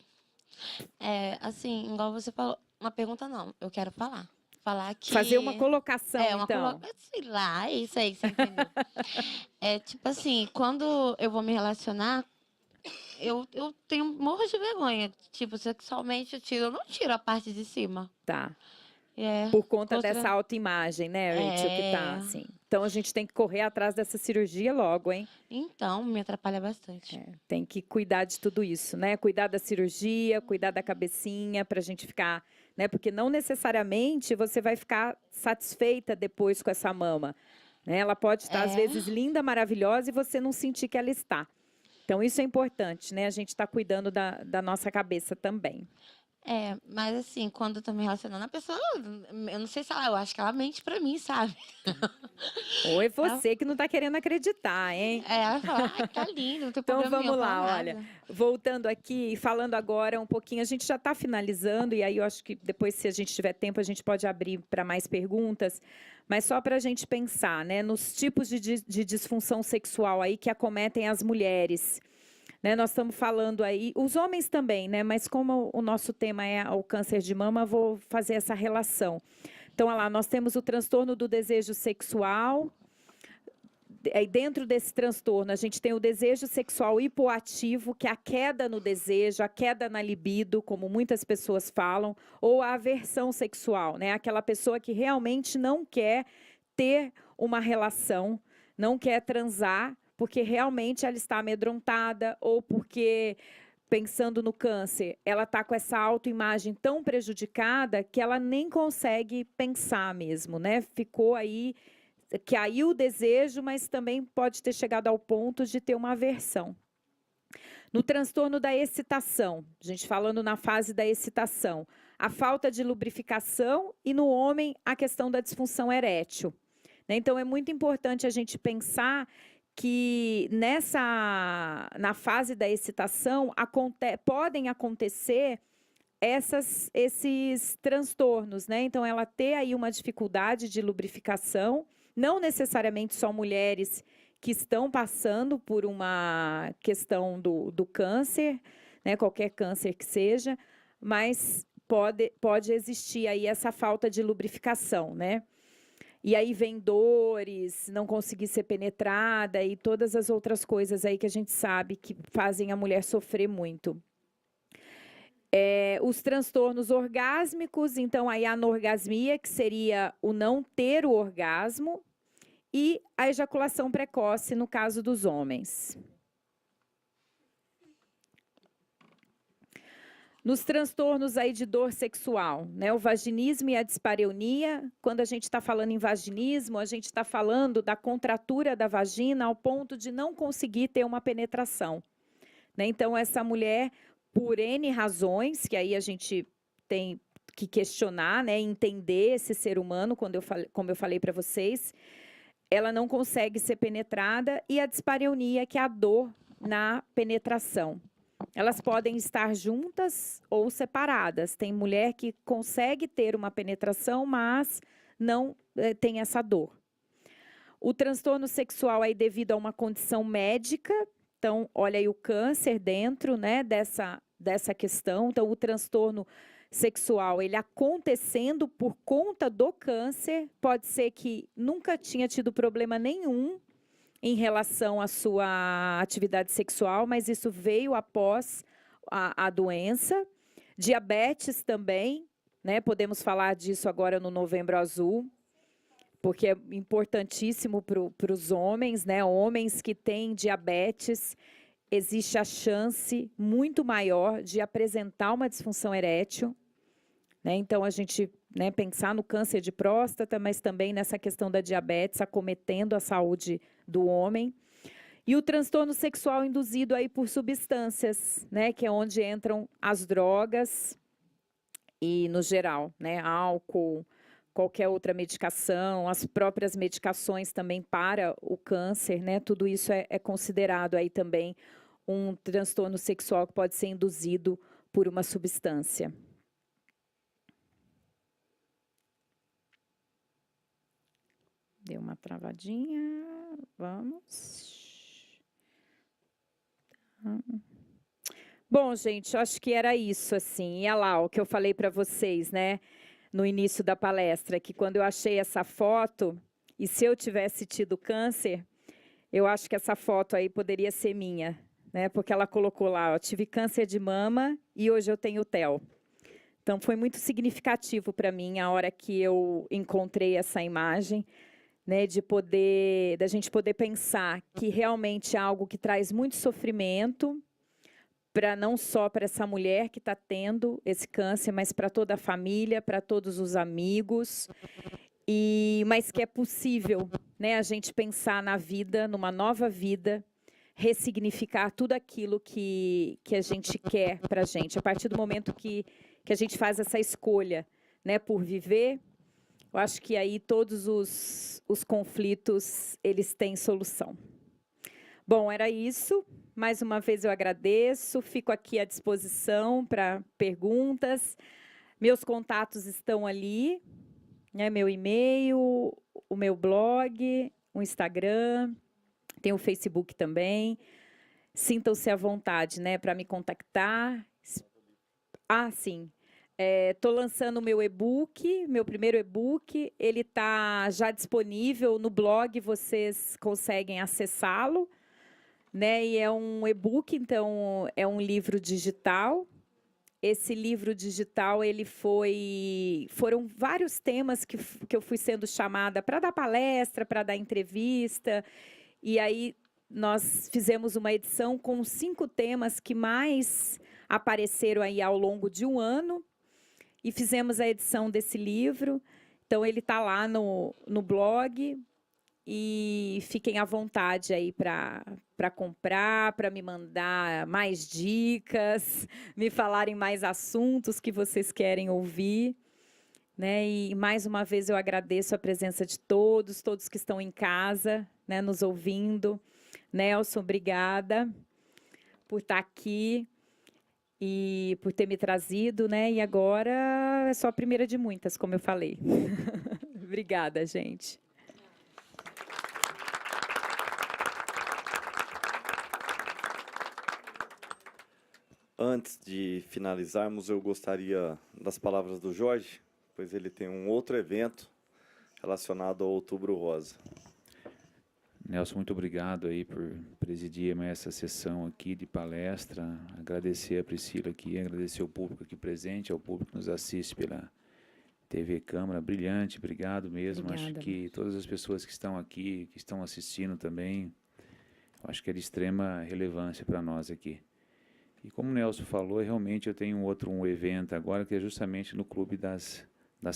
Assim, igual você falou, uma pergunta não, eu quero falar. Falar que... Fazer uma colocação, então. Sei lá, é isso aí, você entendeu? Tipo assim, quando eu vou me relacionar, eu tenho morro de vergonha. Tipo, sexualmente eu não tiro a parte de cima. Tá. Por conta dessa autoimagem, né, Rachel, que tá assim. Então, a gente tem que correr atrás dessa cirurgia logo, hein? Então, me atrapalha bastante. Tem que cuidar de tudo isso, né? Cuidar da cirurgia, cuidar da cabecinha, pra gente ficar... né? Porque não necessariamente você vai ficar satisfeita depois com essa mama. Né? Ela pode estar, às vezes, linda, maravilhosa, e você não sentir que ela está. Então, isso é importante, né? A gente está cuidando da nossa cabeça também. Mas assim, quando eu tô me relacionando, a pessoa, eu não sei se ela, eu acho que ela mente pra mim, sabe? Ou é você que não tá querendo acreditar, hein? Ela fala, ai, tá lindo, não tem então, problema vamos lá, nada. olha. Voltando aqui e falando agora um pouquinho, a gente já está finalizando, e aí eu acho que depois, se a gente tiver tempo, a gente pode abrir para mais perguntas. Mas só para a gente pensar, né, nos tipos de disfunção sexual aí que acometem as mulheres. Né, nós estamos falando aí, os homens também, né? Mas como o nosso tema é o câncer de mama, vou fazer essa relação. Então, olha lá, nós temos o transtorno do desejo sexual. Aí, dentro desse transtorno, a gente tem o desejo sexual hipoativo, que é a queda no desejo, a queda na libido, como muitas pessoas falam, ou a aversão sexual, né? Aquela pessoa que realmente não quer ter uma relação, não quer transar, porque realmente ela está amedrontada ou porque, pensando no câncer, ela está com essa autoimagem tão prejudicada que ela nem consegue pensar mesmo, né? Ficou aí, caiu o desejo, mas também pode ter chegado ao ponto de ter uma aversão. No transtorno da excitação, a gente falando na fase da excitação, a falta de lubrificação e no homem a questão da disfunção erétil. Então, é muito importante a gente pensar que na fase da excitação podem acontecer esses transtornos, né? Então, ela ter aí uma dificuldade de lubrificação, não necessariamente só mulheres que estão passando por uma questão do câncer, né? Qualquer câncer que seja, mas pode existir aí essa falta de lubrificação, né? E aí vem dores, não conseguir ser penetrada e todas as outras coisas aí que a gente sabe que fazem a mulher sofrer muito. Os transtornos orgásmicos, então aí a anorgasmia, que seria o não ter o orgasmo, e a ejaculação precoce no caso dos homens. Nos transtornos aí de dor sexual, né, o vaginismo e a dispareunia, quando a gente está falando em vaginismo, a gente está falando da contratura da vagina ao ponto de não conseguir ter uma penetração, né? Então, essa mulher, por N razões, que aí a gente tem que questionar, né, entender esse ser humano, como eu falei para vocês, ela não consegue ser penetrada, e a dispareunia, que é a dor na penetração. Elas podem estar juntas ou separadas. Tem mulher que consegue ter uma penetração, mas não tem essa dor. O transtorno sexual aí devido a uma condição médica. Então, olha aí o câncer dentro, né, dessa questão. Então, o transtorno sexual, ele acontecendo por conta do câncer, pode ser que nunca tinha tido problema nenhum em relação à sua atividade sexual, mas isso veio após a doença. Diabetes também, né? Podemos falar disso agora no Novembro Azul, porque é importantíssimo para os homens, né? Homens que têm diabetes, existe a chance muito maior de apresentar uma disfunção erétil, né? Então, a gente, né, pensar no câncer de próstata, mas também nessa questão da diabetes acometendo a saúde do homem. E o transtorno sexual induzido aí por substâncias, né, que é onde entram as drogas e, no geral, né, álcool, qualquer outra medicação, as próprias medicações também para o câncer, né, tudo isso é considerado aí também um transtorno sexual que pode ser induzido por uma substância. Deu uma travadinha, vamos. Bom, gente, eu acho que era isso, assim. E olha lá, o que eu falei para vocês, né, no início da palestra, que quando eu achei essa foto, e se eu tivesse tido câncer, eu acho que essa foto aí poderia ser minha, né, porque ela colocou lá, ó, tive câncer de mama e hoje eu tenho TEL. Então, foi muito significativo para mim a hora que eu encontrei essa imagem, né, da gente poder pensar que realmente é algo que traz muito sofrimento, não só para essa mulher que está tendo esse câncer, mas para toda a família, para todos os amigos, mas que é possível, né, a gente pensar na vida, numa nova vida, ressignificar tudo aquilo que a gente quer para a gente, a partir do momento que a gente faz essa escolha, né, por viver. Eu acho que aí todos os conflitos, eles têm solução. Bom, era isso. Mais uma vez eu agradeço. Fico aqui à disposição para perguntas. Meus contatos estão ali, né? Meu e-mail, o meu blog, o Instagram, tem o Facebook também. Sintam-se à vontade, né, para me contactar. Ah, sim. Estou lançando o meu e-book, meu primeiro e-book. Ele está já disponível no blog, vocês conseguem acessá-lo, né? E é um e-book, então é um livro digital. esse livro digital, foram vários temas que eu fui sendo chamada para dar palestra, para dar entrevista, e aí nós fizemos uma edição com 5 temas que mais apareceram aí ao longo de um ano, e fizemos a edição desse livro. Então, ele está lá no blog, e fiquem à vontade aí para comprar, para me mandar mais dicas, me falarem mais assuntos que vocês querem ouvir, né? E mais uma vez eu agradeço a presença de todos que estão em casa, né, nos ouvindo. Nelson, obrigada por estar aqui e por ter me trazido, né? E agora é só a primeira de muitas, como eu falei. Obrigada, gente. Antes de finalizarmos, eu gostaria das palavras do Jorge, pois ele tem um outro evento relacionado ao Outubro Rosa. Nelson, muito obrigado aí por presidir essa sessão aqui de palestra. Agradecer a Priscila aqui, agradecer ao público aqui presente, ao público que nos assiste pela TV Câmara. Brilhante, obrigado mesmo. Obrigada. Acho que todas as pessoas que estão aqui, que estão assistindo também, acho que é de extrema relevância para nós aqui. E como o Nelson falou, realmente eu tenho um evento agora, que é justamente no Clube das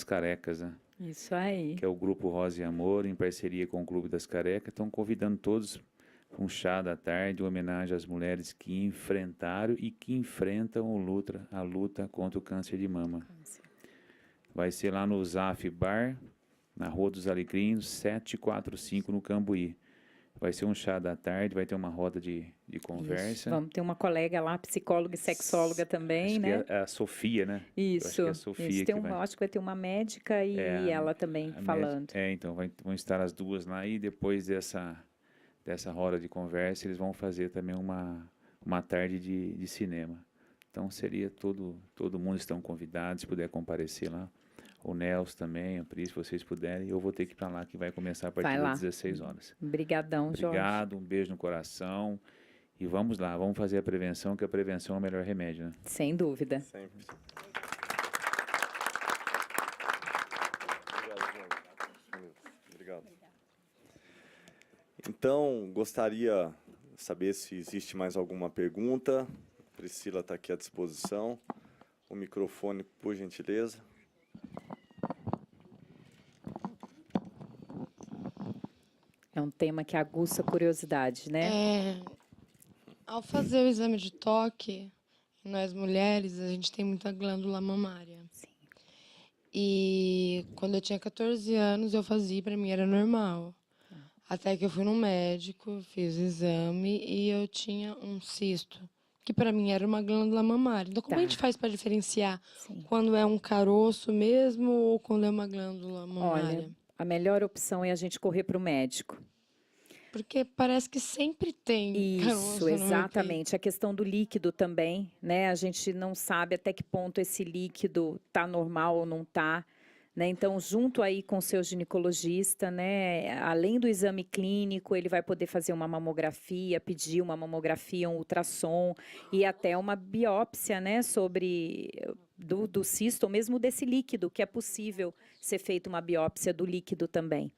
Carecas, né? Isso aí. Que é o Grupo Rosa e Amor, em parceria com o Clube das Carecas. Estão convidando todos para um chá da tarde, em homenagem às mulheres que enfrentaram e que enfrentam a luta contra o câncer de mama. Vai ser lá no Zaf Bar, na Rua dos Alecrim, 745, no Cambuí. Vai ser um chá da tarde, vai ter uma roda de conversa. Isso. Vamos ter uma colega lá, psicóloga e sexóloga também, acho né? Que é a Sofia, né? Isso. Eu acho que é a Sofia que vai. Acho que vai ter uma médica e ela também falando. Então vão estar as duas lá, e depois dessa roda de conversa, eles vão fazer também uma tarde de cinema. Então seria todo mundo estão convidados, se puder comparecer lá. O Nelson também, a Pris, se vocês puderem. Eu vou ter que ir para lá, que vai começar a partir das 16 horas. Obrigadão, Jorge. Obrigado, um beijo no coração. E vamos lá, vamos fazer a prevenção, que a prevenção é o melhor remédio, né? Sem dúvida. Sempre. Obrigado. Então, gostaria de saber se existe mais alguma pergunta. A Priscila está aqui à disposição. O microfone, por gentileza. É um tema que aguça a curiosidade, né? Ao fazer o exame de toque, nós mulheres, a gente tem muita glândula mamária. Sim. E quando eu tinha 14 anos, eu fazia, para mim era normal. Até que eu fui no médico, fiz o exame e eu tinha um cisto, que para mim era uma glândula mamária. Então, como a gente faz para diferenciar quando é um caroço mesmo ou quando é uma glândula mamária? Olha, a melhor opção é a gente correr para o médico. Porque parece que sempre tem caroço. Isso, exatamente. A questão do líquido também, né? A gente não sabe até que ponto esse líquido está normal ou não está. Né? Então, junto aí com o seu ginecologista, né? Além do exame clínico, ele vai poder fazer uma mamografia, pedir uma mamografia, um ultrassom e até uma biópsia, né? Do cisto, ou mesmo desse líquido, que é possível ser feita uma biópsia do líquido também.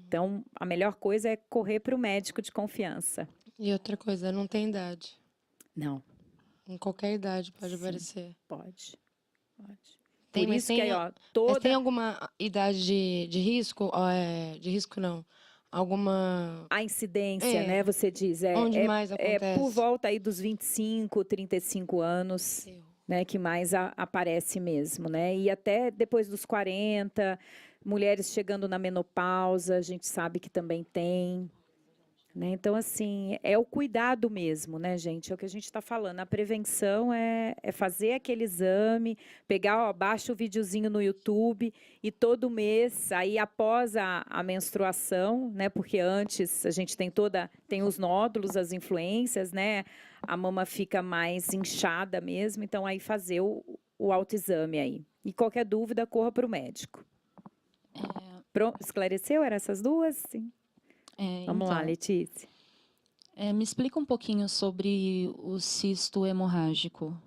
Então, a melhor coisa é correr para o médico de confiança. E outra coisa, não tem idade. Não. Em qualquer idade pode aparecer. Pode. Tem, Por mas isso que aí, ó, mas tem alguma idade de risco? De risco não. Alguma... A incidência, né, você diz. Onde mais acontece? É por volta aí dos 25, 35 anos, né, que mais aparece mesmo, né? E até depois dos 40, mulheres chegando na menopausa, a gente sabe que também tem. Né? Então, assim, é o cuidado mesmo, né, gente? É o que a gente está falando. A prevenção é fazer aquele exame, pegar, baixa o videozinho no YouTube e todo mês, aí após a menstruação, né? Porque antes a gente tem os nódulos, as influências, né? A mama fica mais inchada mesmo, então aí fazer o autoexame aí. E qualquer dúvida, corra para o médico. Pronto, esclareceu? Eram essas duas? Sim. Vamos lá, Letícia. Me explica um pouquinho sobre o cisto hemorrágico.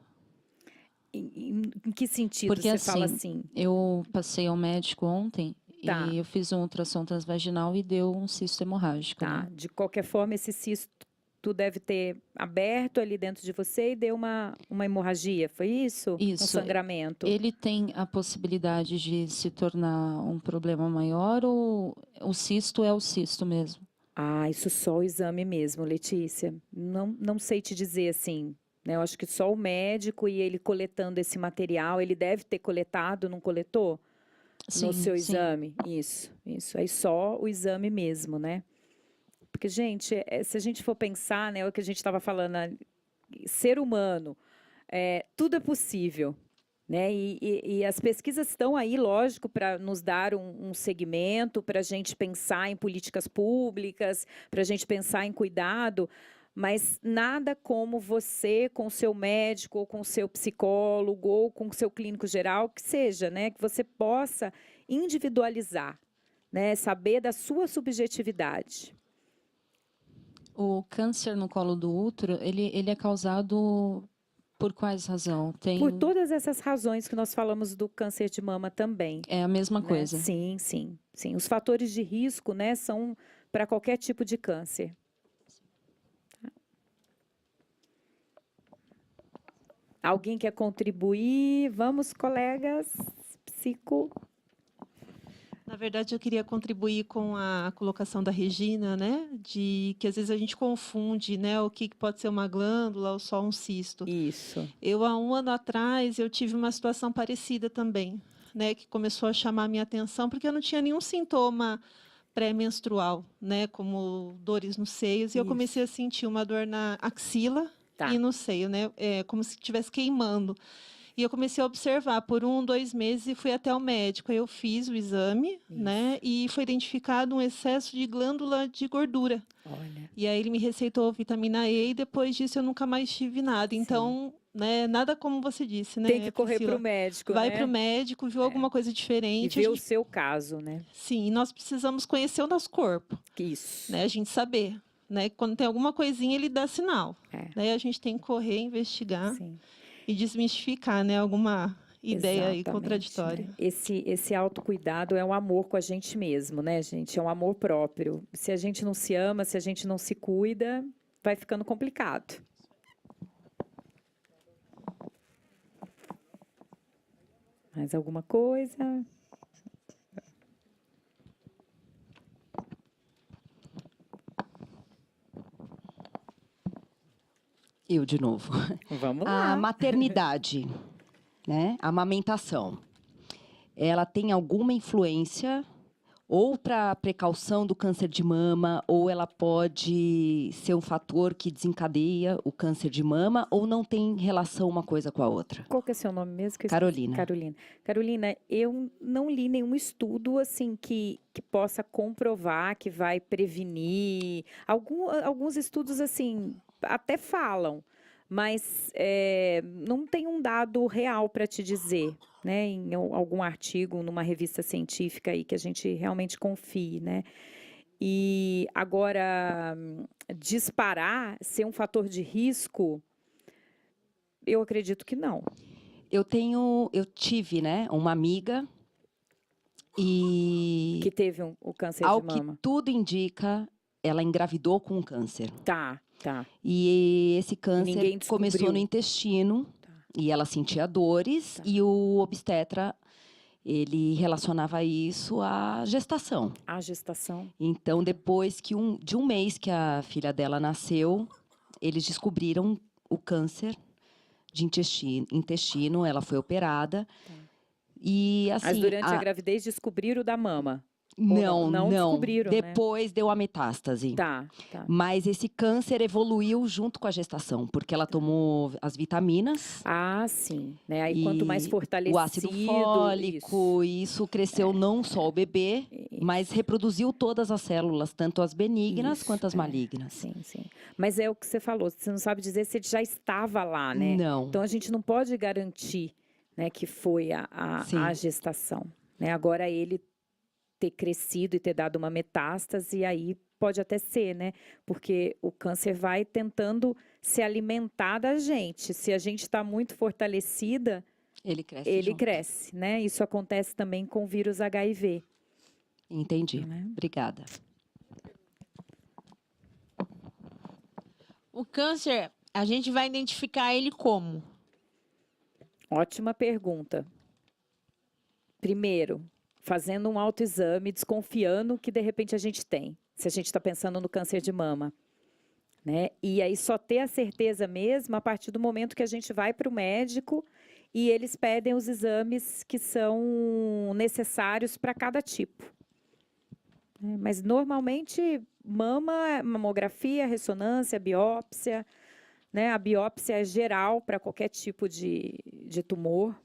Em que sentido Porque você fala assim? eu passei ao médico ontem Tá. e eu fiz um ultrassom transvaginal e deu um cisto hemorrágico, Tá. né? De qualquer forma, esse cisto deve ter aberto ali dentro de você e deu uma hemorragia, foi isso? Um Isso. sangramento. Ele tem a possibilidade de se tornar um problema maior ou o cisto é o cisto mesmo? Ah, isso só o exame mesmo, Letícia. Não sei te dizer assim, né? Eu acho que só o médico e ele coletando esse material, ele deve ter coletado, não coletou? No seu exame? Isso. Aí só o exame mesmo, né? Porque, gente, se a gente for pensar, né, o que a gente estava falando, ser humano, tudo é possível, né? E as pesquisas estão aí, lógico, para nos dar um segmento, para a gente pensar em políticas públicas, para a gente pensar em cuidado, mas nada como você com o seu médico, ou com o seu psicólogo, ou com o seu clínico geral, que seja, né? Que você possa individualizar, né? Saber da sua subjetividade. O câncer no colo do útero, ele é causado por quais razão? Por todas essas razões que nós falamos do câncer de mama também. É a mesma né? coisa? Sim. Os fatores de risco, né, são para qualquer tipo de câncer. Alguém quer contribuir? Vamos, colegas. Psico. Na verdade, eu queria contribuir com a colocação da Regina, né? De que às vezes a gente confunde, né? O que pode ser uma glândula ou só um cisto. Isso. Eu, há um ano atrás, eu tive uma situação parecida também, né? Que começou a chamar a minha atenção, porque eu não tinha nenhum sintoma pré-menstrual, né? Como dores nos seios. E eu comecei a sentir uma dor na axila e no seio, né? Como se estivesse queimando. E eu comecei a observar por 1, 2 meses e fui até o médico. Aí eu fiz o exame, né? E foi identificado um excesso de glândula de gordura. Olha. E aí ele me receitou vitamina E e depois disso eu nunca mais tive nada. Então, né? Nada como você disse, né? Tem que correr Priscila? para o médico, Vai né? para o médico, viu alguma coisa diferente. E ver o seu caso, né? Sim, e nós precisamos conhecer o nosso corpo. Isso. Né? A gente saber. Né? Quando tem alguma coisinha, ele dá sinal. Né? A gente tem que correr, investigar. Sim. E desmistificar, né, alguma ideia aí Exatamente, contraditória. né? Esse autocuidado é um amor com a gente mesmo, né, gente? É um amor próprio. Se a gente não se ama, se a gente não se cuida, vai ficando complicado. Mais alguma coisa? Eu de novo. Vamos lá. A maternidade, né? A amamentação. Ela tem alguma influência ou para a precaução do câncer de mama, ou ela pode ser um fator que desencadeia o câncer de mama, ou não tem relação uma coisa com a outra? Qual que é seu nome mesmo? Carolina. Carolina, eu não li nenhum estudo assim que possa comprovar que vai prevenir. Alguns estudos assim até falam, mas não tem um dado real para te dizer, né? Em algum artigo, numa revista científica aí que a gente realmente confie, né? E agora, disparar, ser um fator de risco, eu acredito que não. Eu tive, né, uma amiga e que teve o câncer ao de mama. que tudo indica, ela engravidou com um câncer. Tá. E esse câncer Ninguém descobriu. começou no intestino e ela sentia dores e o obstetra ele relacionava isso à gestação. A gestação. Então, depois de um mês que a filha dela nasceu, eles descobriram o câncer de intestino. Ela foi operada. E, assim, Mas durante a gravidez descobriram o da mama? Não descobriram, depois deu a metástase. Tá. Mas esse câncer evoluiu junto com a gestação, porque ela tomou as vitaminas. Ah, sim. Né? Aí quanto mais fortalecido... O ácido fólico, isso cresceu não só o bebê, mas reproduziu todas as células, tanto as benignas quanto as malignas. Sim. Mas é o que você falou, você não sabe dizer se ele já estava lá, né? Não. Então a gente não pode garantir, né, que foi a gestação. Né? Agora ele ter crescido e ter dado uma metástase, e aí pode até ser, né? Porque o câncer vai tentando se alimentar da gente. Se a gente está muito fortalecida, Ele cresce ele junto. cresce, né? Isso acontece também com o vírus HIV. Entendi. Obrigada. O câncer, a gente vai identificar ele como? Ótima pergunta. Primeiro, fazendo um autoexame, desconfiando que de repente a gente tem, se a gente está pensando no câncer de mama, né? E aí só ter a certeza mesmo a partir do momento que a gente vai para o médico e eles pedem os exames que são necessários para cada tipo. Mas normalmente mama, mamografia, ressonância, biópsia, né? A biópsia é geral para qualquer tipo de tumor.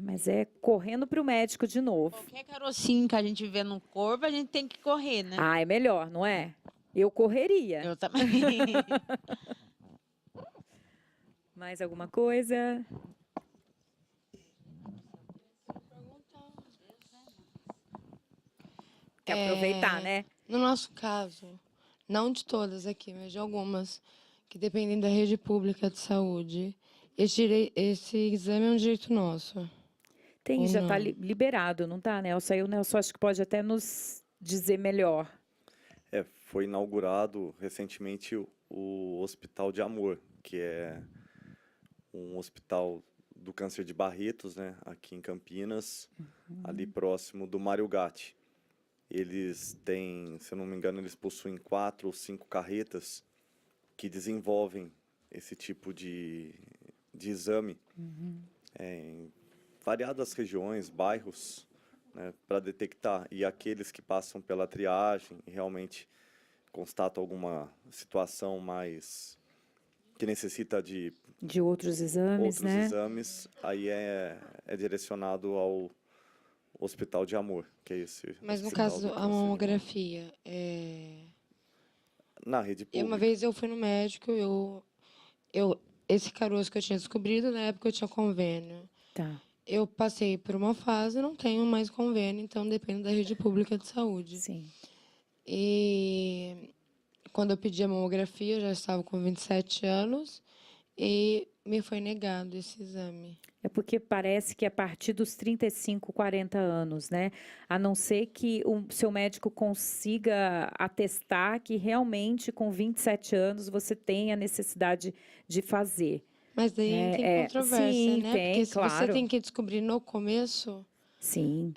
Mas é correndo para o médico de novo. Qualquer carocinho que a gente vê no corpo, a gente tem que correr, né? Ah, é melhor, não é? Eu correria. Eu também. Mais alguma coisa? Quer aproveitar, né? No nosso caso, não de todas aqui, mas de algumas, que dependem da rede pública de saúde, esse exame é um direito nosso. Tem, Ou já não? está liberado, não está, Nelson? Aí o Nelson acho que pode até nos dizer melhor. Foi inaugurado recentemente o Hospital de Amor, que é um hospital do câncer de Barretos, né, aqui em Campinas, ali próximo do Mário Gatti. Eles têm, se eu não me engano, eles possuem 4 ou 5 carretas que desenvolvem esse tipo de exame em variadas regiões, bairros, né, para detectar. E aqueles que passam pela triagem e realmente constatam alguma situação mais que necessita de outros exames, né? exames, aí é direcionado ao Hospital de Amor, que é esse. Mas no hospital caso, do a câncer de mama. mamografia, Na rede pública. uma vez eu fui no médico, esse caroço que eu tinha descobrido, na época eu tinha convênio. Tá. Eu passei por uma fase, não tenho mais convênio, então dependo da rede pública de saúde. Sim. E quando eu pedi a mamografia, eu já estava com 27 anos e me foi negado esse exame. É porque parece que a partir dos 35, 40 anos, né? A não ser que o seu médico consiga atestar que realmente com 27 anos você tem a necessidade de fazer. Mas daí tem controvérsia, sim, né? tem, Porque se claro. você tem que descobrir no começo... Sim.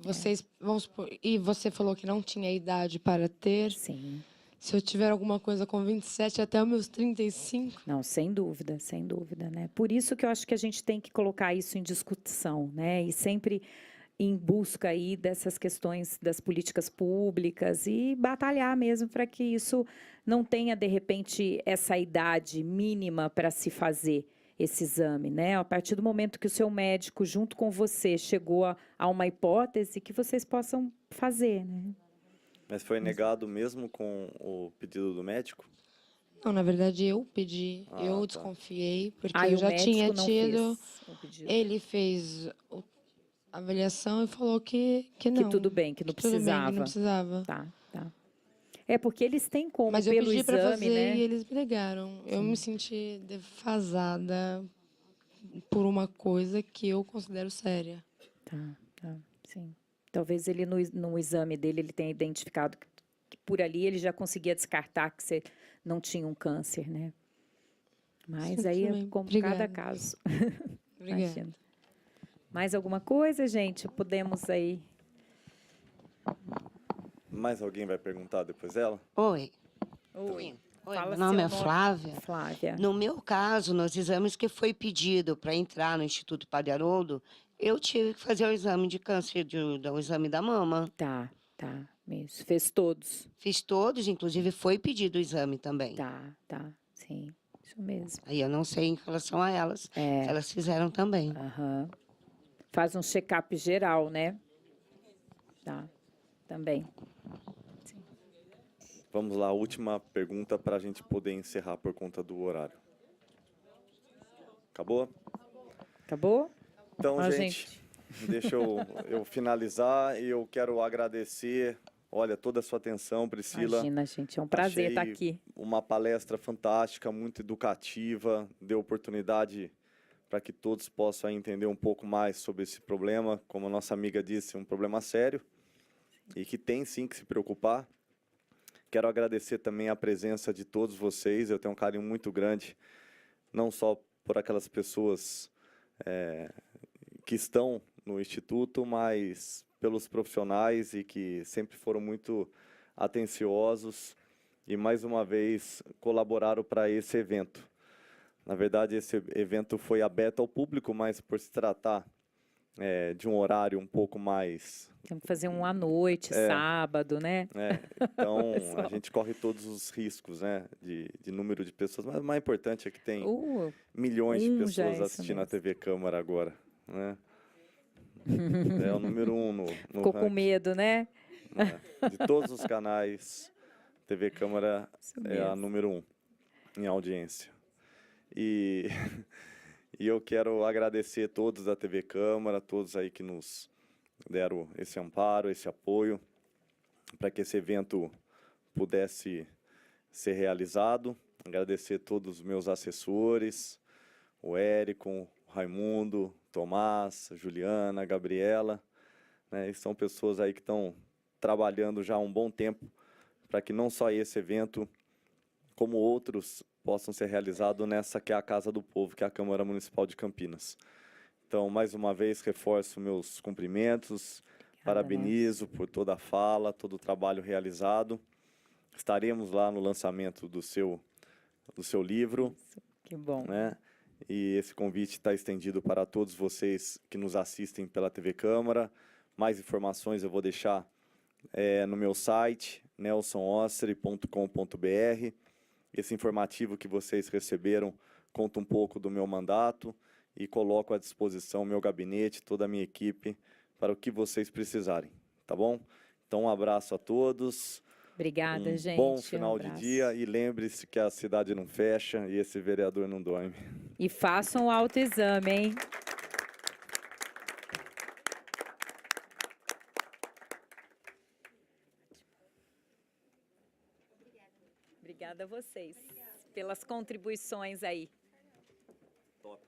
Vocês, vamos supor, e você falou que não tinha idade para ter. Sim. Se eu tiver alguma coisa com 27 até os meus 35... Não, sem dúvida, né? Por isso que eu acho que a gente tem que colocar isso em discussão, né? E sempre em busca aí dessas questões das políticas públicas e batalhar mesmo para que isso não tenha, de repente, essa idade mínima para se fazer esse exame, né? A partir do momento que o seu médico, junto com você, chegou a uma hipótese, que vocês possam fazer, né? Mas foi negado mesmo com o pedido do médico? Não, na verdade, eu pedi, eu tá. desconfiei, porque Ah, e eu o já médico tinha não tido... fez o pedido. Ele fez a avaliação e falou que não. Que tudo bem, que não tudo bem, precisava. que não precisava. Tá. É porque eles têm como, Mas eu pelo pedi para exame, fazer né? e eles me negaram. Eu me senti defasada por uma coisa que eu considero séria. Tá, sim. Talvez ele no exame dele ele tenha identificado que por ali ele já conseguia descartar que você não tinha um câncer, né? Mas Sim, aí tudo é bem. como Obrigada. cada caso. Obrigada. Imagina. Mais alguma coisa, gente? Podemos aí... Mais alguém vai perguntar depois dela? Oi. Oi. Meu nome é Flávia. Flávia. No meu caso, nos exames que foi pedido para entrar no Instituto Padre Haroldo, eu tive que fazer o exame de câncer, o exame da mama. Tá. Isso. Fez todos? Fiz todos, inclusive foi pedido o exame também. Tá. Sim, isso mesmo. Aí eu não sei em relação a elas, se elas fizeram também. Aham. Faz um check-up geral, né? Tá, também. Vamos lá, a última pergunta para a gente poder encerrar por conta do horário. Acabou? Acabou? Então, Ó, gente, deixa eu finalizar e eu quero agradecer olha, toda a sua atenção, Priscila. Imagina, gente, é um prazer estar Achei aqui. uma palestra fantástica, muito educativa, deu oportunidade para que todos possam entender um pouco mais sobre esse problema. Como a nossa amiga disse, um problema sério e que tem sim que se preocupar. Quero agradecer também a presença de todos vocês. Eu tenho um carinho muito grande, não só por aquelas pessoas que estão no Instituto, mas pelos profissionais e que sempre foram muito atenciosos e, mais uma vez, colaboraram para esse evento. Na verdade, esse evento foi aberto ao público, mas por se tratar de um horário um pouco mais... Temos que fazer um à noite, sábado, né? Então, a gente corre todos os riscos, né, de número de pessoas, mas o mais importante é que tem milhões de pessoas assistindo a TV Câmara agora, né? É o número 1 no Ficou com ranking, medo, né? de todos os canais, TV Câmara é a número 1 em audiência. E eu quero agradecer todos da TV Câmara, todos aí que nos deram esse amparo, esse apoio, para que esse evento pudesse ser realizado. Agradecer todos os meus assessores, o Érico, o Raimundo, Tomás, a Juliana, a Gabriela, né? E são pessoas aí que estão trabalhando já há um bom tempo para que não só esse evento, como outros, possam ser realizados nessa que é a Casa do Povo, que é a Câmara Municipal de Campinas. Então, mais uma vez, reforço meus cumprimentos, parabenizo por toda a fala, todo o trabalho realizado. Estaremos lá no lançamento do seu livro. Que bom. Né? E esse convite está estendido para todos vocês que nos assistem pela TV Câmara. Mais informações eu vou deixar no meu site, nelsonostri.com.br. Esse informativo que vocês receberam conta um pouco do meu mandato e coloco à disposição o meu gabinete, toda a minha equipe, para o que vocês precisarem, tá bom? Então, um abraço a todos. Obrigada, gente. Bom final de dia e lembre-se que a cidade não fecha e esse vereador não dorme. E façam o autoexame, hein? Obrigada a vocês pelas contribuições aí. Top.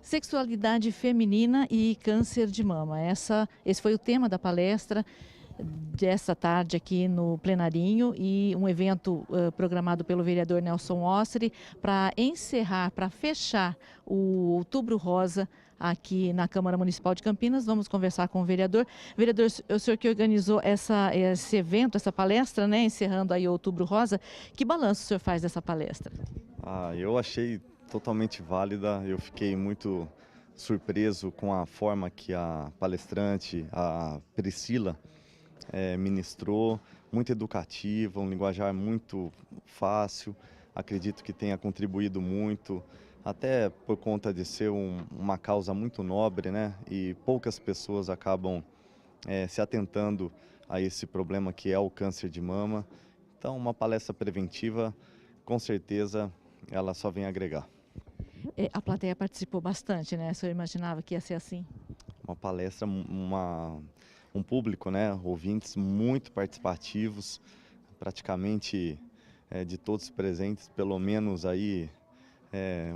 Sexualidade feminina e câncer de mama. Esse foi o tema da palestra dessa tarde aqui no Plenarinho e um evento programado pelo vereador Nelson Ostri para encerrar, para fechar o Outubro Rosa aqui na Câmara Municipal de Campinas. Vamos conversar com o vereador. Vereador, o senhor que organizou esse evento, essa palestra, né, encerrando aí o Outubro Rosa, que balanço o senhor faz dessa palestra? Eu achei totalmente válida, eu fiquei muito surpreso com a forma que a palestrante, a Priscila, ministrou, muito educativa, um linguajar muito fácil, acredito que tenha contribuído muito, até por conta de ser uma causa muito nobre, né? E poucas pessoas acabam se atentando a esse problema que é o câncer de mama. Então, uma palestra preventiva, com certeza, ela só vem agregar. A plateia participou bastante, né? O senhor imaginava que ia ser assim? Uma palestra, um público, né? Ouvintes muito participativos, praticamente de todos presentes, pelo menos aí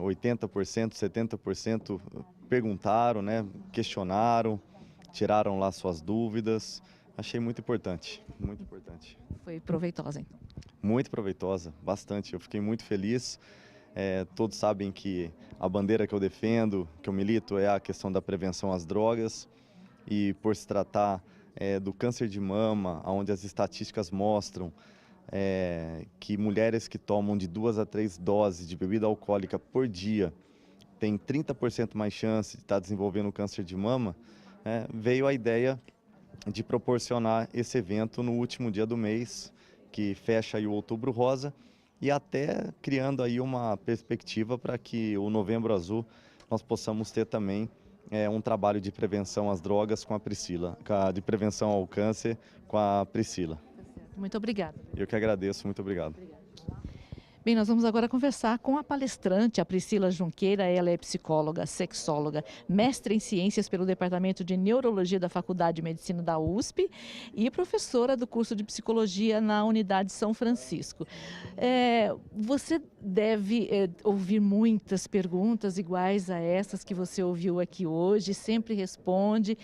80%, 70% perguntaram, né? Questionaram, tiraram lá suas dúvidas. Achei muito importante, muito importante. Foi proveitosa, então? Muito proveitosa, bastante. Eu fiquei muito feliz. Todos sabem que a bandeira que eu defendo, que eu milito, é a questão da prevenção às drogas. E por se tratar do câncer de mama, onde as estatísticas mostram que mulheres que tomam de 2 a 3 doses de bebida alcoólica por dia têm 30% mais chance de estar desenvolvendo câncer de mama, veio a ideia de proporcionar esse evento no último dia do mês, que fecha aí o Outubro Rosa, e até criando aí uma perspectiva para que o Novembro Azul nós possamos ter também um trabalho de prevenção às drogas com a Priscila, de prevenção ao câncer com a Priscila. Muito obrigada. Eu que agradeço, muito obrigado. Bem, nós vamos agora conversar com a palestrante, a Priscila Junqueira. Ela é psicóloga, sexóloga, mestre em ciências pelo Departamento de Neurologia da Faculdade de Medicina da USP e professora do curso de psicologia na Unidade São Francisco. Você deve ouvir muitas perguntas iguais a essas que você ouviu aqui hoje, sempre responde,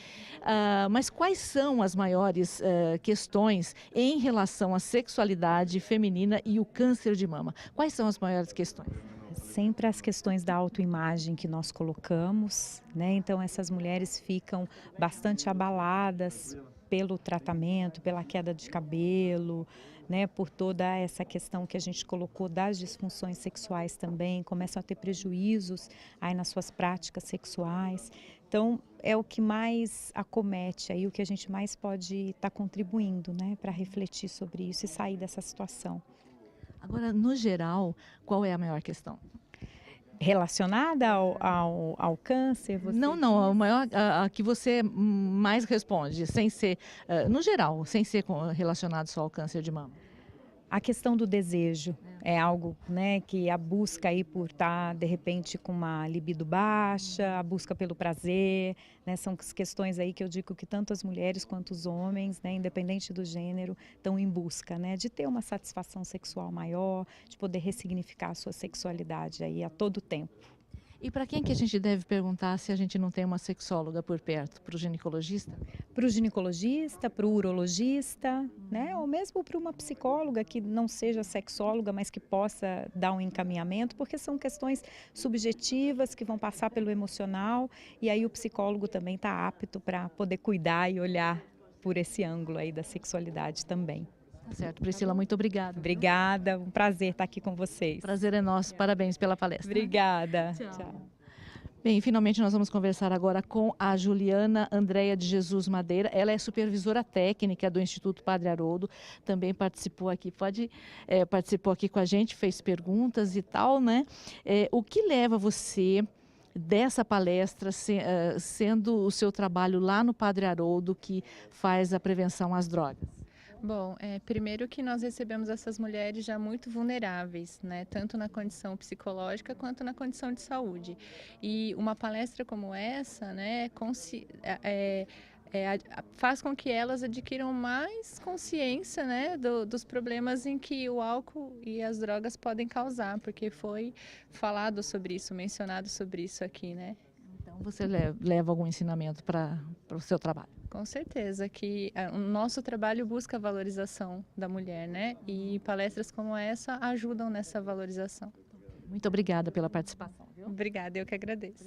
mas quais são as maiores questões em relação à sexualidade feminina e o câncer de mama? Quais são as maiores questões? Sempre as questões da autoimagem que nós colocamos, né? Então essas mulheres ficam bastante abaladas pelo tratamento, pela queda de cabelo, né? Por toda essa questão que a gente colocou das disfunções sexuais também, começam a ter prejuízos aí nas suas práticas sexuais. Então é o que mais acomete aí, o que a gente mais pode estar contribuindo, né? Para refletir sobre isso e sair dessa situação. Agora, no geral, qual é a maior questão? Relacionada ao câncer? Não, a maior, a que você mais responde, sem ser, no geral, sem ser relacionado só ao câncer de mama. A questão do desejo é algo, né, que a busca aí por estar, de repente, com uma libido baixa, a busca pelo prazer, né, são questões aí que eu digo que tanto as mulheres quanto os homens, né, independente do gênero, estão em busca, né, de ter uma satisfação sexual maior, de poder ressignificar a sua sexualidade aí a todo tempo. E para quem que a gente deve perguntar se a gente não tem uma sexóloga por perto? Para o ginecologista? Para o ginecologista, para o urologista, né? Ou mesmo para uma psicóloga que não seja sexóloga, mas que possa dar um encaminhamento, porque são questões subjetivas que vão passar pelo emocional e aí o psicólogo também está apto para poder cuidar e olhar por esse ângulo aí da sexualidade também. Certo, Priscila, muito obrigada. Obrigada, um prazer estar aqui com vocês. Prazer é nosso, parabéns pela palestra. Obrigada. Tchau. Bem, finalmente nós vamos conversar agora com a Juliana Andréia de Jesus Madeira. Ela é supervisora técnica do Instituto Padre Haroldo, também participou aqui, participou aqui com a gente, fez perguntas e tal, né? O que leva você dessa palestra, sendo o seu trabalho lá no Padre Haroldo, que faz a prevenção às drogas? Bom, primeiro que nós recebemos essas mulheres já muito vulneráveis, né? Tanto na condição psicológica quanto na condição de saúde. E uma palestra como essa, né, faz com que elas adquiram mais consciência, né, dos problemas em que o álcool e as drogas podem causar, porque foi falado sobre isso, mencionado sobre isso aqui, né? Então você leva algum ensinamento para o seu trabalho? Com certeza que o nosso trabalho busca a valorização da mulher, né? E palestras como essa ajudam nessa valorização. Muito obrigada pela participação. Viu? Obrigada, eu que agradeço.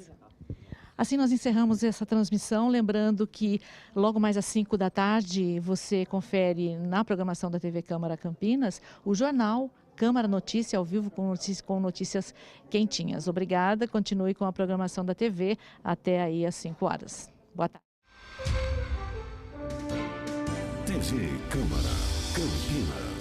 Assim nós encerramos essa transmissão, lembrando que logo mais às 5 da tarde você confere na programação da TV Câmara Campinas o jornal Câmara Notícia ao vivo com notícias quentinhas. Obrigada, continue com a programação da TV até aí às 5 horas. Boa tarde. TV Câmara Campinas.